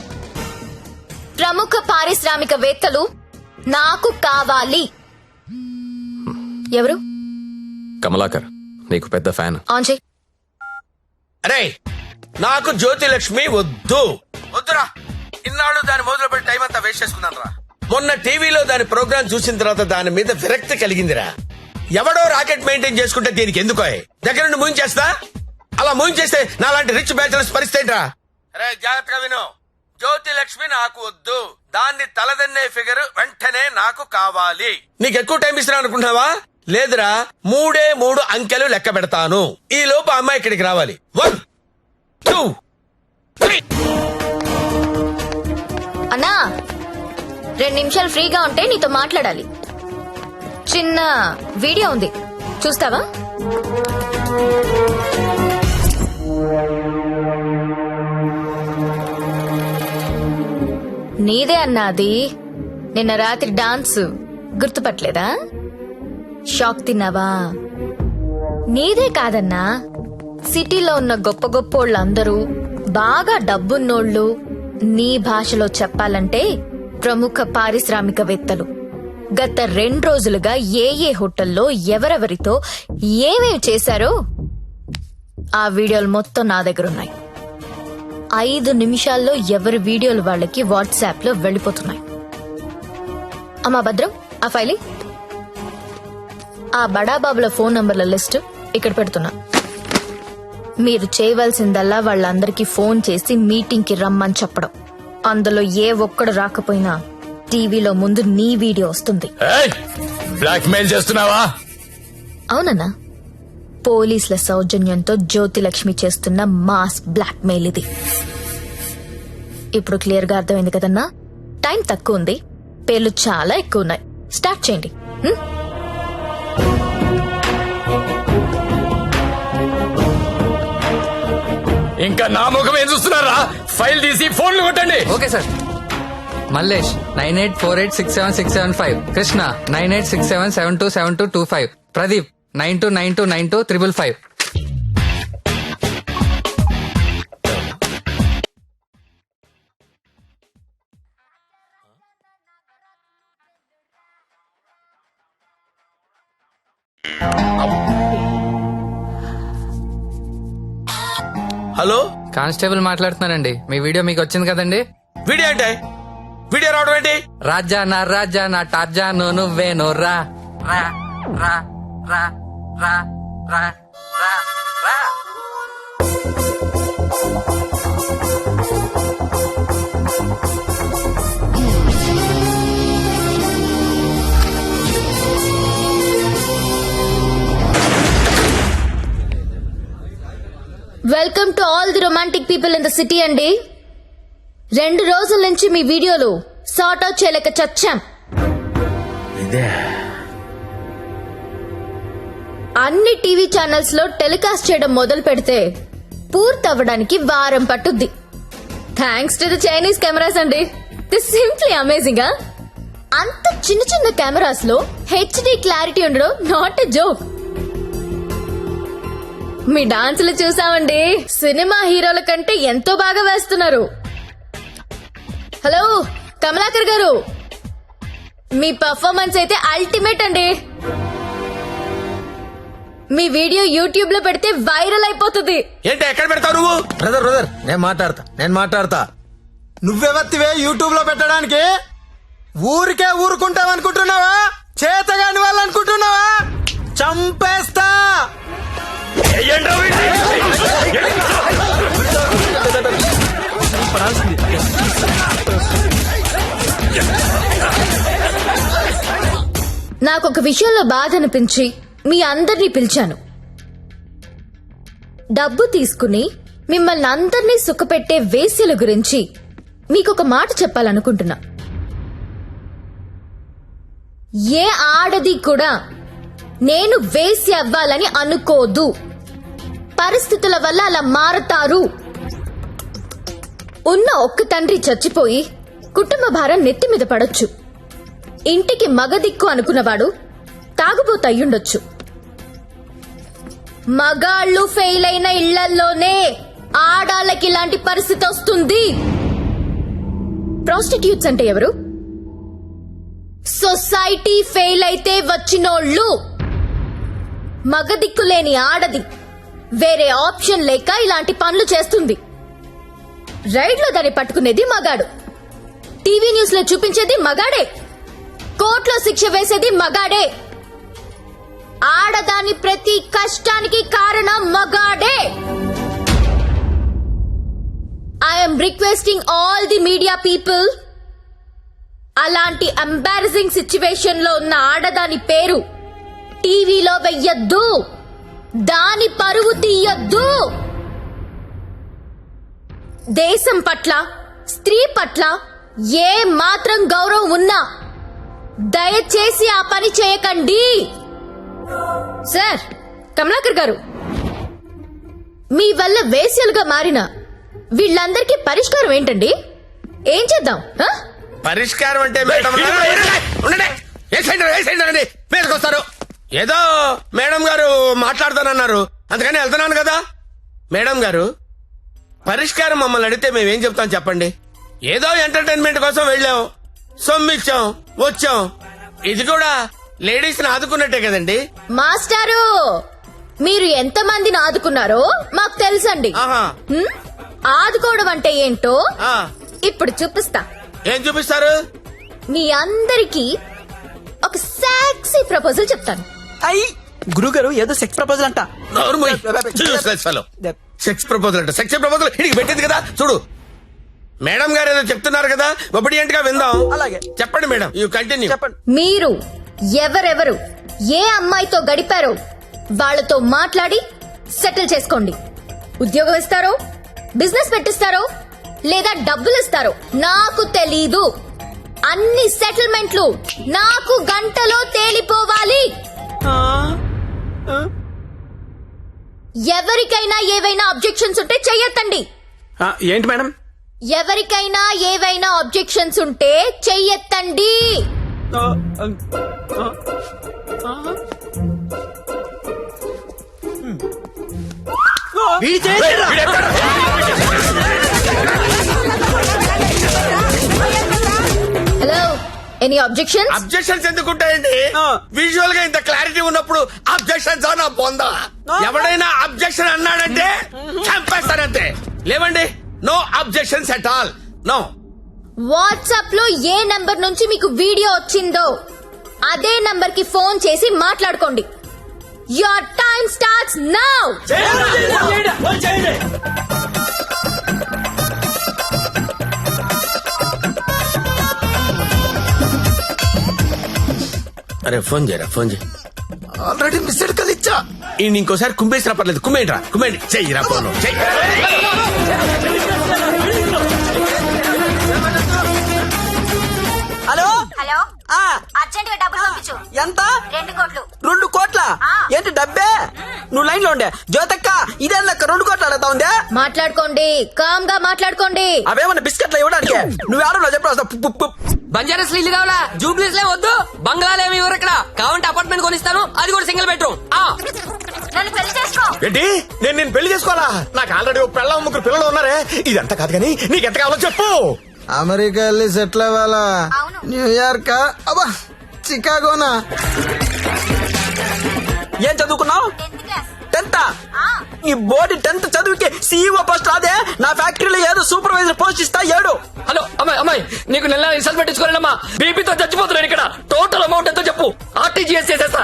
ప్రముఖ పారిశ్రామికవేత్తలు నాకు కావాలి. ఎవరు? కమలాకర్, నీకు పెద్ద ఫ్యాన్. ఆన్ చేయి. అరే నాకు జ్యోతిలక్ష్మి వద్దు. వద్దురా. ఇన్నాళ్ళు దాని మొదలు పెట్టి టైం అంతా వేస్ట్ చేసుకున్నాను రా. మొన్న టీవీలో దాని ప్రోగ్రామ్ చూసిన తర్వాత దాని మీద విరక్తి కలిగిందిరా. ఎవడో రాకెట్ మెయింటైన్ చేసుకుంటే దీనికి ఎందుకో దగ్గర నుండి మూయించేస్తా. అలా మూయించేస్తే నాలాంటి రిచ్ బ్యాచులర్స్ పరిస్థితి రా. అరే జాగ్రత్తగా విను. జ్యోతిలక్ష్మి నాకు వద్దు. దాన్ని తలదన్నే ఫిగర్ వెంటనే నాకు కావాలి. నీకు ఎక్కువ టైం ఇస్తున్నా అనుకుంటున్నావా? లేదురా, 3 అంకెలు లెక్క పెడతాను. ఈ లోపు అమ్మాయి ఇక్కడికి రావాలి. 1 2 3. అన్నా 2 నిమిషాలు ఫ్రీగా ఉంటే నీతో మాట్లాడాలి. చిన్న వీడియో ఉంది, చూస్తావా? నీదే అన్నాది. నిన్న రాత్రి డాన్స్ గుర్తుపట్టలేదా? షాక్ తిన్నావా? నీదే కాదన్నా, సిటీలో ఉన్న గొప్ప గొప్పోళ్ళందరూ బాగా డబ్బున్నోళ్ళు. నీ భాషలో చెప్పాలంటే ప్రముఖ పారిశ్రామికవేత్తలు గత 2 రోజులుగా ఏ హోటల్లో ఎవరెవరితో ఏమేమి చేశారో ఆ వీడియోలు మొత్తం నా దగ్గరున్నాయి. 5 నిమిషాల్లో ఎవరి వీడియోలు వాళ్ళకి వాట్సాప్ లో వెళ్లిపోతున్నాయి. అమ్మా భద్రం, ఆ ఫైలింగ్, ఆ బడాబాబుల ఫోన్ నంబర్ల లిస్టు ఇక్కడ పెడుతున్నా. మీరు చేయవలసిందల్లా వాళ్ళందరికీ ఫోన్ చేసి మీటింగ్ కి రమ్మని చెప్పడం. అందులో ఏ ఒక్కడు రాకపోయినా టీవీలో ముందు నీ వీడియో వస్తుంది. బ్లాక్ మెయిల్ చేస్తున్నావా? అవునన్నా, పోలీసుల సౌజన్యంతో జ్యోతిలక్ష్మి చేస్తున్న మాస్ బ్లాక్ మెయిల్ ఇది. ఇప్పుడు క్లియర్ గా అర్థమైంది కదన్నా? టైం తక్కువ ఉంది, పేర్లు చాలా ఎక్కువ ఉన్నాయి. స్టార్ట్ చేయండి. ఇంకా నా ముఖం ఏం చూస్తున్నారా? ఫైల్ తీసి ఫోన్లు కొట్టండి. Okay sir. Mallesh 9848676775, Krishna 9867727225, Pradeep 92929255. Hello, constable మాట్లాడుతున్నానండి. మీ వీడియో మీకు వచ్చింది కదండి. వీడియో అంటే వీడియో రావడం ఏంటి? రాజా నా టార్జా నువ్వేను రా రా రా రా రా రా రా రా. Welcome to all the romantic people in the city అండి. 2 రోజుల నుంచి మీ వీడియోలు సార్ట్ అవుట్ చేయలేక చచ్చాం. అన్ని టీవీ ఛానల్స్ లో టెలికాస్ట్ చేయడం మొదలు పెడితే పూర్తవ్వడానికి వారం పట్టుద్ది. Thanks to the Chinese cameras అండి. This simply amazing. అంత చిన్న చిన్న కెమెరాస్ లో హెచ్డి క్లారిటీ ఉండడం నాట్ ఎ జోక్. మీ డాన్సులు చూసామండి, సినిమా హీరోల కంటే ఎంతో బాగా వేస్తున్నారు. హలో కమలాకర్ గారు, మీ పర్ఫార్మెన్స్ అయితే అల్టిమేట్ అండి. మీ వీడియో యూట్యూబ్ లో పెడితే వైరల్ అయిపోతుంది. ఏంటి ఎక్కడ పెడతావు నువ్వు? బ్రదర్ నేను మాట్లాడతా. నువ్వెవత్తివే యూట్యూబ్ లో పెట్టడానికి? ఊరికే ఊరుకుంటావనుకుంటున్నావా? చేతగాని వాళ్ళు అనుకుంటున్నావా? చంపేస్తా. నాకొక విషయంలో బాధ అనిపించి మీ అందరినీ పిలిచాను. డబ్బు తీసుకుని మిమ్మల్ని అందరినీ సుఖపెట్టే వేశ్యల గురించి మీకొక మాట చెప్పాలనుకుంటున్నా. ఏ ఆడది కూడా నేను వేశ్య అవ్వాలని అనుకోదు. పరిస్థితుల వల్ల అలా మారతారు. ఉన్న ఒక్క తండ్రి చచ్చిపోయి కుటుంబ భారం నెత్తి మీద పడొచ్చు. ఇంటికి మగదిక్కు అనుకున్నవాడు తాగుబోతు అయ్యుండొచ్చు. మగాళ్ళు ఫెయిల్ అయిన ఇళ్లల్లోనే ఆడాళ్ళకి ఇలాంటి పరిస్థితి వస్తుంది. ప్రాస్టిట్యూట్స్ అంటే ఎవరు? సొసైటీ ఫెయిల్ అయితే వచ్చినోళ్ళు. మగదిక్కు లేని ఆడది వేరే ఆప్షన్ లేక ఇలాంటి పనులు చేస్తుంది. రైడ్ లో దాన్ని పట్టుకునేది మగాడు, టీవీ న్యూస్ లో చూపించేది మగాడే, కోర్టులో శిక్ష వేసేది మగాడే. ఆడదాని ప్రతి కష్టానికి కారణం మగాడే. I'm requesting all the media people, అలాంటి ఎంబారసింగ్ సిచ్యువేషన్ లో ఉన్న ఆడదాని పేరు టీవీలో వెయ్యొద్దు, దాని పరువు తీయొద్దు. దేశం పట్ల, స్త్రీ పట్ల ఏ మాత్రం గౌరవం ఉన్నా దయచేసి ఆ పని చేయకండి. సార్ కమలాకర్ గారు, మీ వల్ల వేశ్యలుగా మారిన వీళ్ళందరికీ పరిష్కారం ఏంటండి? ఏం చేద్దాం? పరిష్కారం అంటే మేడం మీదకొస్తారు. ఏదో మేడం గారు మాట్లాడతానన్నారు, అందుకని వెళ్తున్నాను కదా. మేడం గారు, పరిష్కారం మమ్మల్ని అడిగితే మేమేం చెప్తాం చెప్పండి? ఏదో ఎంటర్టైన్మెంట్ కోసం వెళ్ళాం, సొమ్మిచ్చాం, వచ్చాం. ఇది కూడా లేడీస్ ని ఆదుకున్నట్టే కదండి. మాస్టారు, మీరు ఎంత మందిని ఆదుకున్నారో మాకు తెలుసండి. ఆదుకోవడం అంటే ఏంటో ఇప్పుడు చూపిస్తా. ఏం చూపిస్తారు? మీ అందరికీ ఒక సెక్సీ ప్రపోజల్ చెప్తాను. గురుగారు ఏదో సెక్స్ ప్రపోజల్ అంట. సెక్స్ ప్రపోజల్ అంట. సెక్స్ ప్రపోజల్ ఇడికి పెట్టింది కదా చూడు. మేడం గారు ఏదో చెప్తున్నారు కదా, ఒబిడియంట్ గా విందాం. అలాగే చెప్పండి మేడం, యూ కంటిన్యూ. మీరు ఎవరెవరు ఏ అమ్మాయితో గడిపారో వాళ్ళతో మాట్లాడి సెటిల్ చేసుకోండి. ఉద్యోగం ఇస్తారో, బిజినెస్ పెట్టిస్తారో, లేదా డబ్బులు ఇస్తారో నాకు తెలీదు. అన్ని సెటిల్మెంట్లు నాకు గంటలో తేలిపోవాలి. ఎవరికైనా ఏవైనా అబ్జెక్షన్స్ ఉంటే చెయ్యొద్దండి. ఏంటి మేడం? ఎవరికైనా ఏవైనా అబ్జెక్షన్స్ ఉంటే చెయ్యొద్దండి. హలో, ఎనీ అబ్జెక్షన్? అబ్జెక్షన్స్ ఎందుకుంటాయండి? విజువల్ గా ఇంత క్లారిటీ ఉన్నప్పుడు అబ్జెక్షన్స్ నా పొందా. ఎవడైనా అబ్జెక్షన్ అన్నాడంటే చంపేస్తానంతే. లేవండి, no objections at all, no. WhatsApp లో ఏ నంబర్ నుంచి మీకు వీడియో వచ్చిందో అదే నంబర్ కి ఫోన్ చేసి మాట్లాడుకోండి. Your time starts now. అరే ఫోన్ చేయరా, ఫోన్ చేయి. ఆల్రెడీ మిస్డ్ కాల్ ఇచ్చా. ఇంకోసారి కుమ్మేసినా పర్లేదు, కుమ్మేయండిరా, కుమ్మేయండి. చెయ్యిరా ఫోన్, చెయ్యి. హలో హలో ఆ, అర్జెంట్ గా డబ్బులు పంపించు. ఎంత? 2 కోట్లు. 2 కోట్ల? ఏంటి డబ్బే? నువ్వు లైన్ లో ఉండే జ్యోతక్క, ఇదే లెక్క 2 కోట్లు అడుగుతా ఉందే. మాట్లాడుకోండి, కామ్ గా మాట్లాడుకోండి. అవేమన్నా బిస్కెట్లు ఇవ్వడానికి? నువ్వు ఆడలో చెప్పు. బంజారాస్ ఇల్లు కావాలా? జూబ్లీస్ లే వద్దు. బంగ్లాలేమి ఎవరు ఇక్కడ కావాలంటే అపార్ట్మెంట్ కొనిస్తాను, అది కూడా సింగిల్ బెడ్రూమ్. నన్ను పెళ్లి చేసుకో. ఏంటి, నేను పెళ్లి చేసుకోవాలా? నాకు ఆల్రెడీ 3 పిల్లలు ఉన్నారే. ఇదంతా కాదు కానీ నీకెంత కావాలో చెప్పు. అమెరికా వెళ్ళి సెటిల్ అవ్వాలా? న్యూయార్క్, అబ్బా చికాగోనా? ఏం చదువుకున్నావు? 10th. ఈ బోర్డు 10th చదువుకి సీఈఓ పోస్ట్ రాదే? నా ఫ్యాక్టరీలో ఏదో సూపర్వైజర్ పోస్ట్ ఇస్తా. 7. హలో అమ్మాయి నీకు నెల రిసల్ట్ పెట్టించుకోలేనమ్మా. బీపీతో చచ్చిపోతున్నాను ఇక్కడ. టోటల్ అమౌంట్ ఎంతో చెప్పు, ఆర్టీజీఎస్ చేసేస్తా.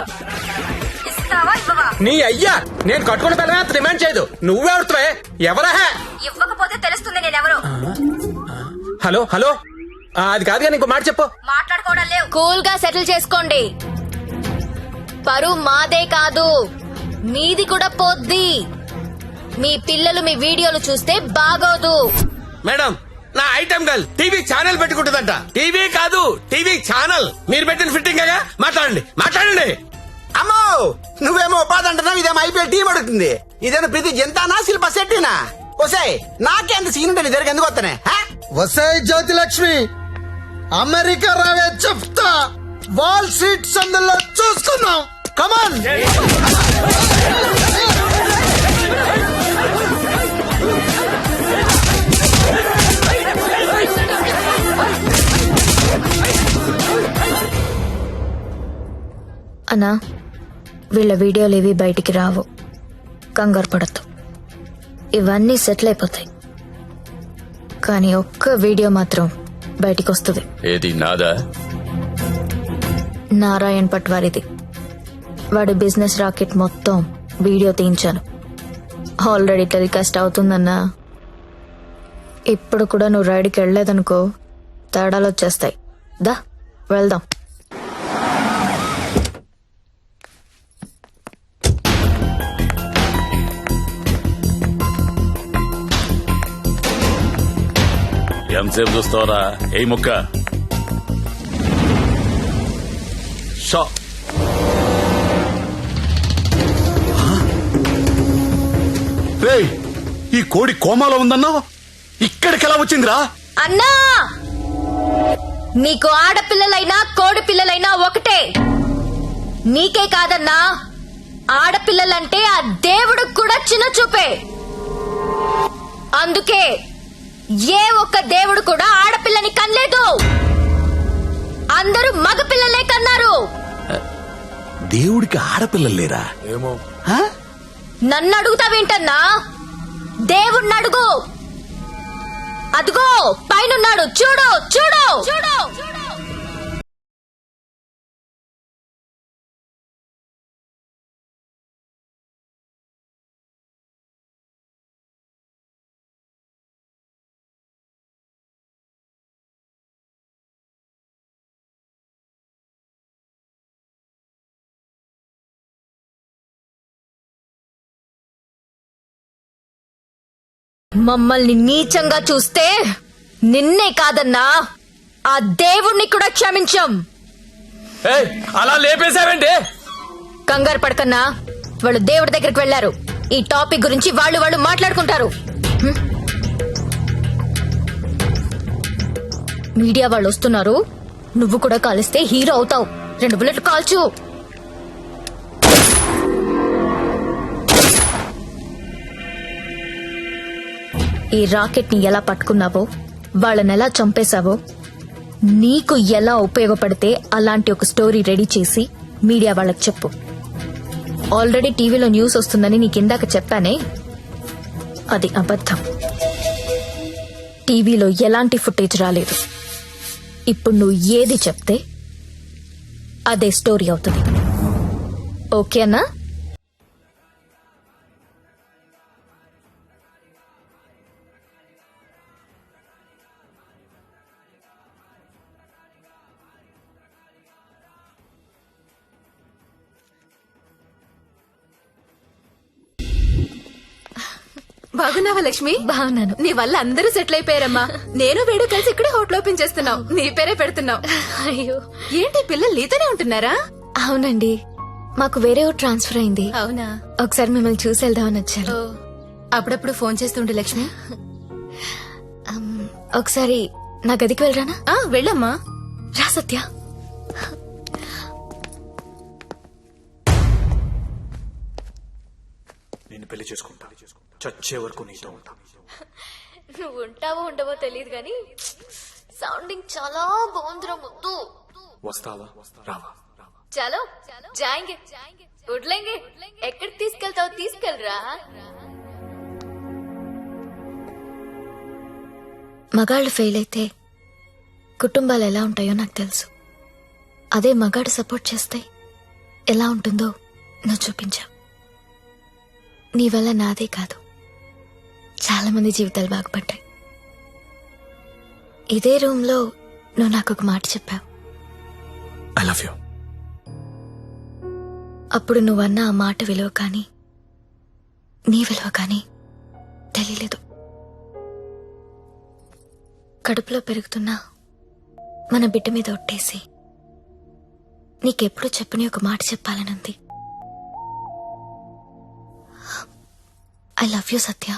నీ అయ్యా, నేను కట్టుకున్న పిల్లమే అంత డిమాండ్ చేయదు. నువ్వెవడుతావే? ఎవరా? ఇవ్వకపోతే తెలుస్తుంది నేనెవరు. హలో అది కాదుగా, ఇంకో మాట చెప్పు. మాట్లాడుకోవడం లేవు. కూల్ గా సెటిల్ చేసుకోండి. పరువు మాదే కాదు, మీది కూడా పోద్ది. మీ పిల్లలు మీ వీడియోలు చూస్తే బాగోదు. మేడం, నా ఐటమ్ గర్ల్ టీవీ ఛానల్ పెట్టుకుంటుందంట. టీవీ కాదు, టీవీ ఛానల్. మీరు పెట్టిన ఫిట్టింగ్ గా మాట్లాడండి. అమ్మో, నువ్వేమో ఉపాధి అంటున్నావు, ఇదేమో ఐపీఎల్ టీం అడుగుతుంది. ఇదేమో ప్రతి జంతానా శిల్ప శెట్టినా? వసే నాకేంత సీన్ ఉంటుంది, ఇద్దరికి ఎందుకు వస్తానే? వసే జ్యోతిలక్ష్మి, అమెరికా రావే చెప్తా. వాల్ స్ట్రీట్ సందులో చూసుకుందాం. కమాన్. అన్నా, వీళ్ళ వీడియోలు ఏవి బయటికి రావు, కంగారు పడద్దు. ఇవన్నీ సెటిల్ అయిపోతాయి. కానీ ఒక్క వీడియో మాత్రం బయటికి వస్తుంది. ఏది నాదా? నారాయణ్ పట్వారిది. వాడి బిజినెస్ రాకెట్ మొత్తం వీడియో తీయించాను. ఆల్రెడీ టెలికాస్ట్ అవుతుందన్నా. ఇప్పుడు కూడా నువ్వు రైడ్కి వెళ్ళలేదనుకో, తేడాలు వచ్చేస్తాయి. దా వెళ్దాం. ఎంతసేపు చూస్తావరా? ఏ ముక్క షా. రేయ్, ఈ కోడి కోమాలో ఉందన్నావు, ఇక్కడికి ఎలా వచ్చిందిరా? అన్నా, నీకు ఆడపిల్లలైనా కోడి పిల్లలైనా ఒకటే. నీకే కాదన్నా, ఆడపిల్లలంటే ఆ దేవుడు కూడా చిన్న చూపే. అందుకే ఏ ఒక్క దేవుడు కూడా ఆడపిల్లని కనలేదు. అందరూ మగపిల్లలే కన్నారు. దేవుడికి ఆడపిల్లలు లేరా? ఏమో. నన్ను అడుగుతావేంటన్నా? దేవుణ్ణి అడుగు. అదిగో పైనున్నాడు, చూడు చూడు చూడు. మమ్మల్ని నీచంగా చూస్తే నిన్నే కాదన్నా, ఆ దేవుణ్ణి కూడా క్షమించం. అలా లేపేశావేంటి? కంగారు పడకన్నా, వాళ్ళు దేవుడి దగ్గరికి వెళ్లారు. ఈ టాపిక్ గురించి వాళ్ళు మాట్లాడుకుంటారు. మీడియా వాళ్ళు వస్తున్నారు. నువ్వు కూడా కాలిస్తే హీరో అవుతావు. 2 బుల్లెట్లు కాల్చు. ఈ రాకెట్ ని ఎలా పట్టుకున్నావో, వాళ్ళని ఎలా చంపేశావో నీకు ఎలా ఉపయోగపడితే అలాంటి ఒక స్టోరీ రెడీ చేసి మీడియా వాళ్ళకి చెప్పు. ఆల్రెడీ టీవీలో న్యూస్ వస్తుందని నీకు ఇందాక చెప్పానే, అది అబద్ధం. టీవీలో ఎలాంటి ఫుటేజ్ రాలేదు. ఇప్పుడు నువ్వు ఏది చెప్తే అదే స్టోరీ అవుతుంది. ఓకేనా? బాగున్నావా లక్ష్మి? బాగున్నాను. నీ వల్ల అందరూ సెటిల్ అయిపోయారమ్మా. నేను వేడు కలిసి ఇక్కడే హోటల్ ఓపెన్ చేస్తున్నావు. నీ పేరే పెడుతున్నావు. అయ్యో, ఏంటి పిల్లలు నీతోనే ఉంటున్నారా? అవునండి, మాకు వేరే ఊరు ట్రాన్స్ఫర్ అయింది. అవునా? ఒకసారి మిమ్మల్ని చూసి వెళ్దామని వచ్చారు. అప్పుడప్పుడు ఫోన్ చేస్తుండే లక్ష్మి. ఒకసారి నా గదికి వెళ్ళరానా? వెళ్ళమ్మా. రా సత్య. నేను పెళ్లి చేసుకుంటా, చచ్చే వరకు నీతో ఉంటా. నువ్వు ఉంటావో ఉండవో తెలియదు కానీ సౌండింగ్ చాలా బాగుందిరా ముద్దు. వస్తావా రావా? చలో జాయింగే ఉడ్లేంగే. ఎక్కడికి తీసుకెళ్తావు తీసుకెళ్ళరా. మగాళ్ళు ఫెయిల్ అయితే కుటుంబాలు ఎలా ఉంటాయో నాకు తెలుసు. అదే మగాడు సపోర్ట్ చేస్తే ఎలా ఉంటుందో నువ్వు చూపించావు. నీ వల్ల నాదే కాదు, చాలా మంది జీవితాలు బాగుపడ్డాయి. ఇదే రూమ్ లో నువ్వు నాకు ఒక మాట చెప్పావు. I love you. అప్పుడు నువ్వన్న ఆ మాట విలువ కానీ నీ విలువ కానీ తెలియలేదు. కడుపులో పెరుగుతున్నా మన బిడ్డ మీద ఒట్టేసి నీకెప్పుడు చెప్పని ఒక మాట చెప్పాలనుంది. I love you Satya.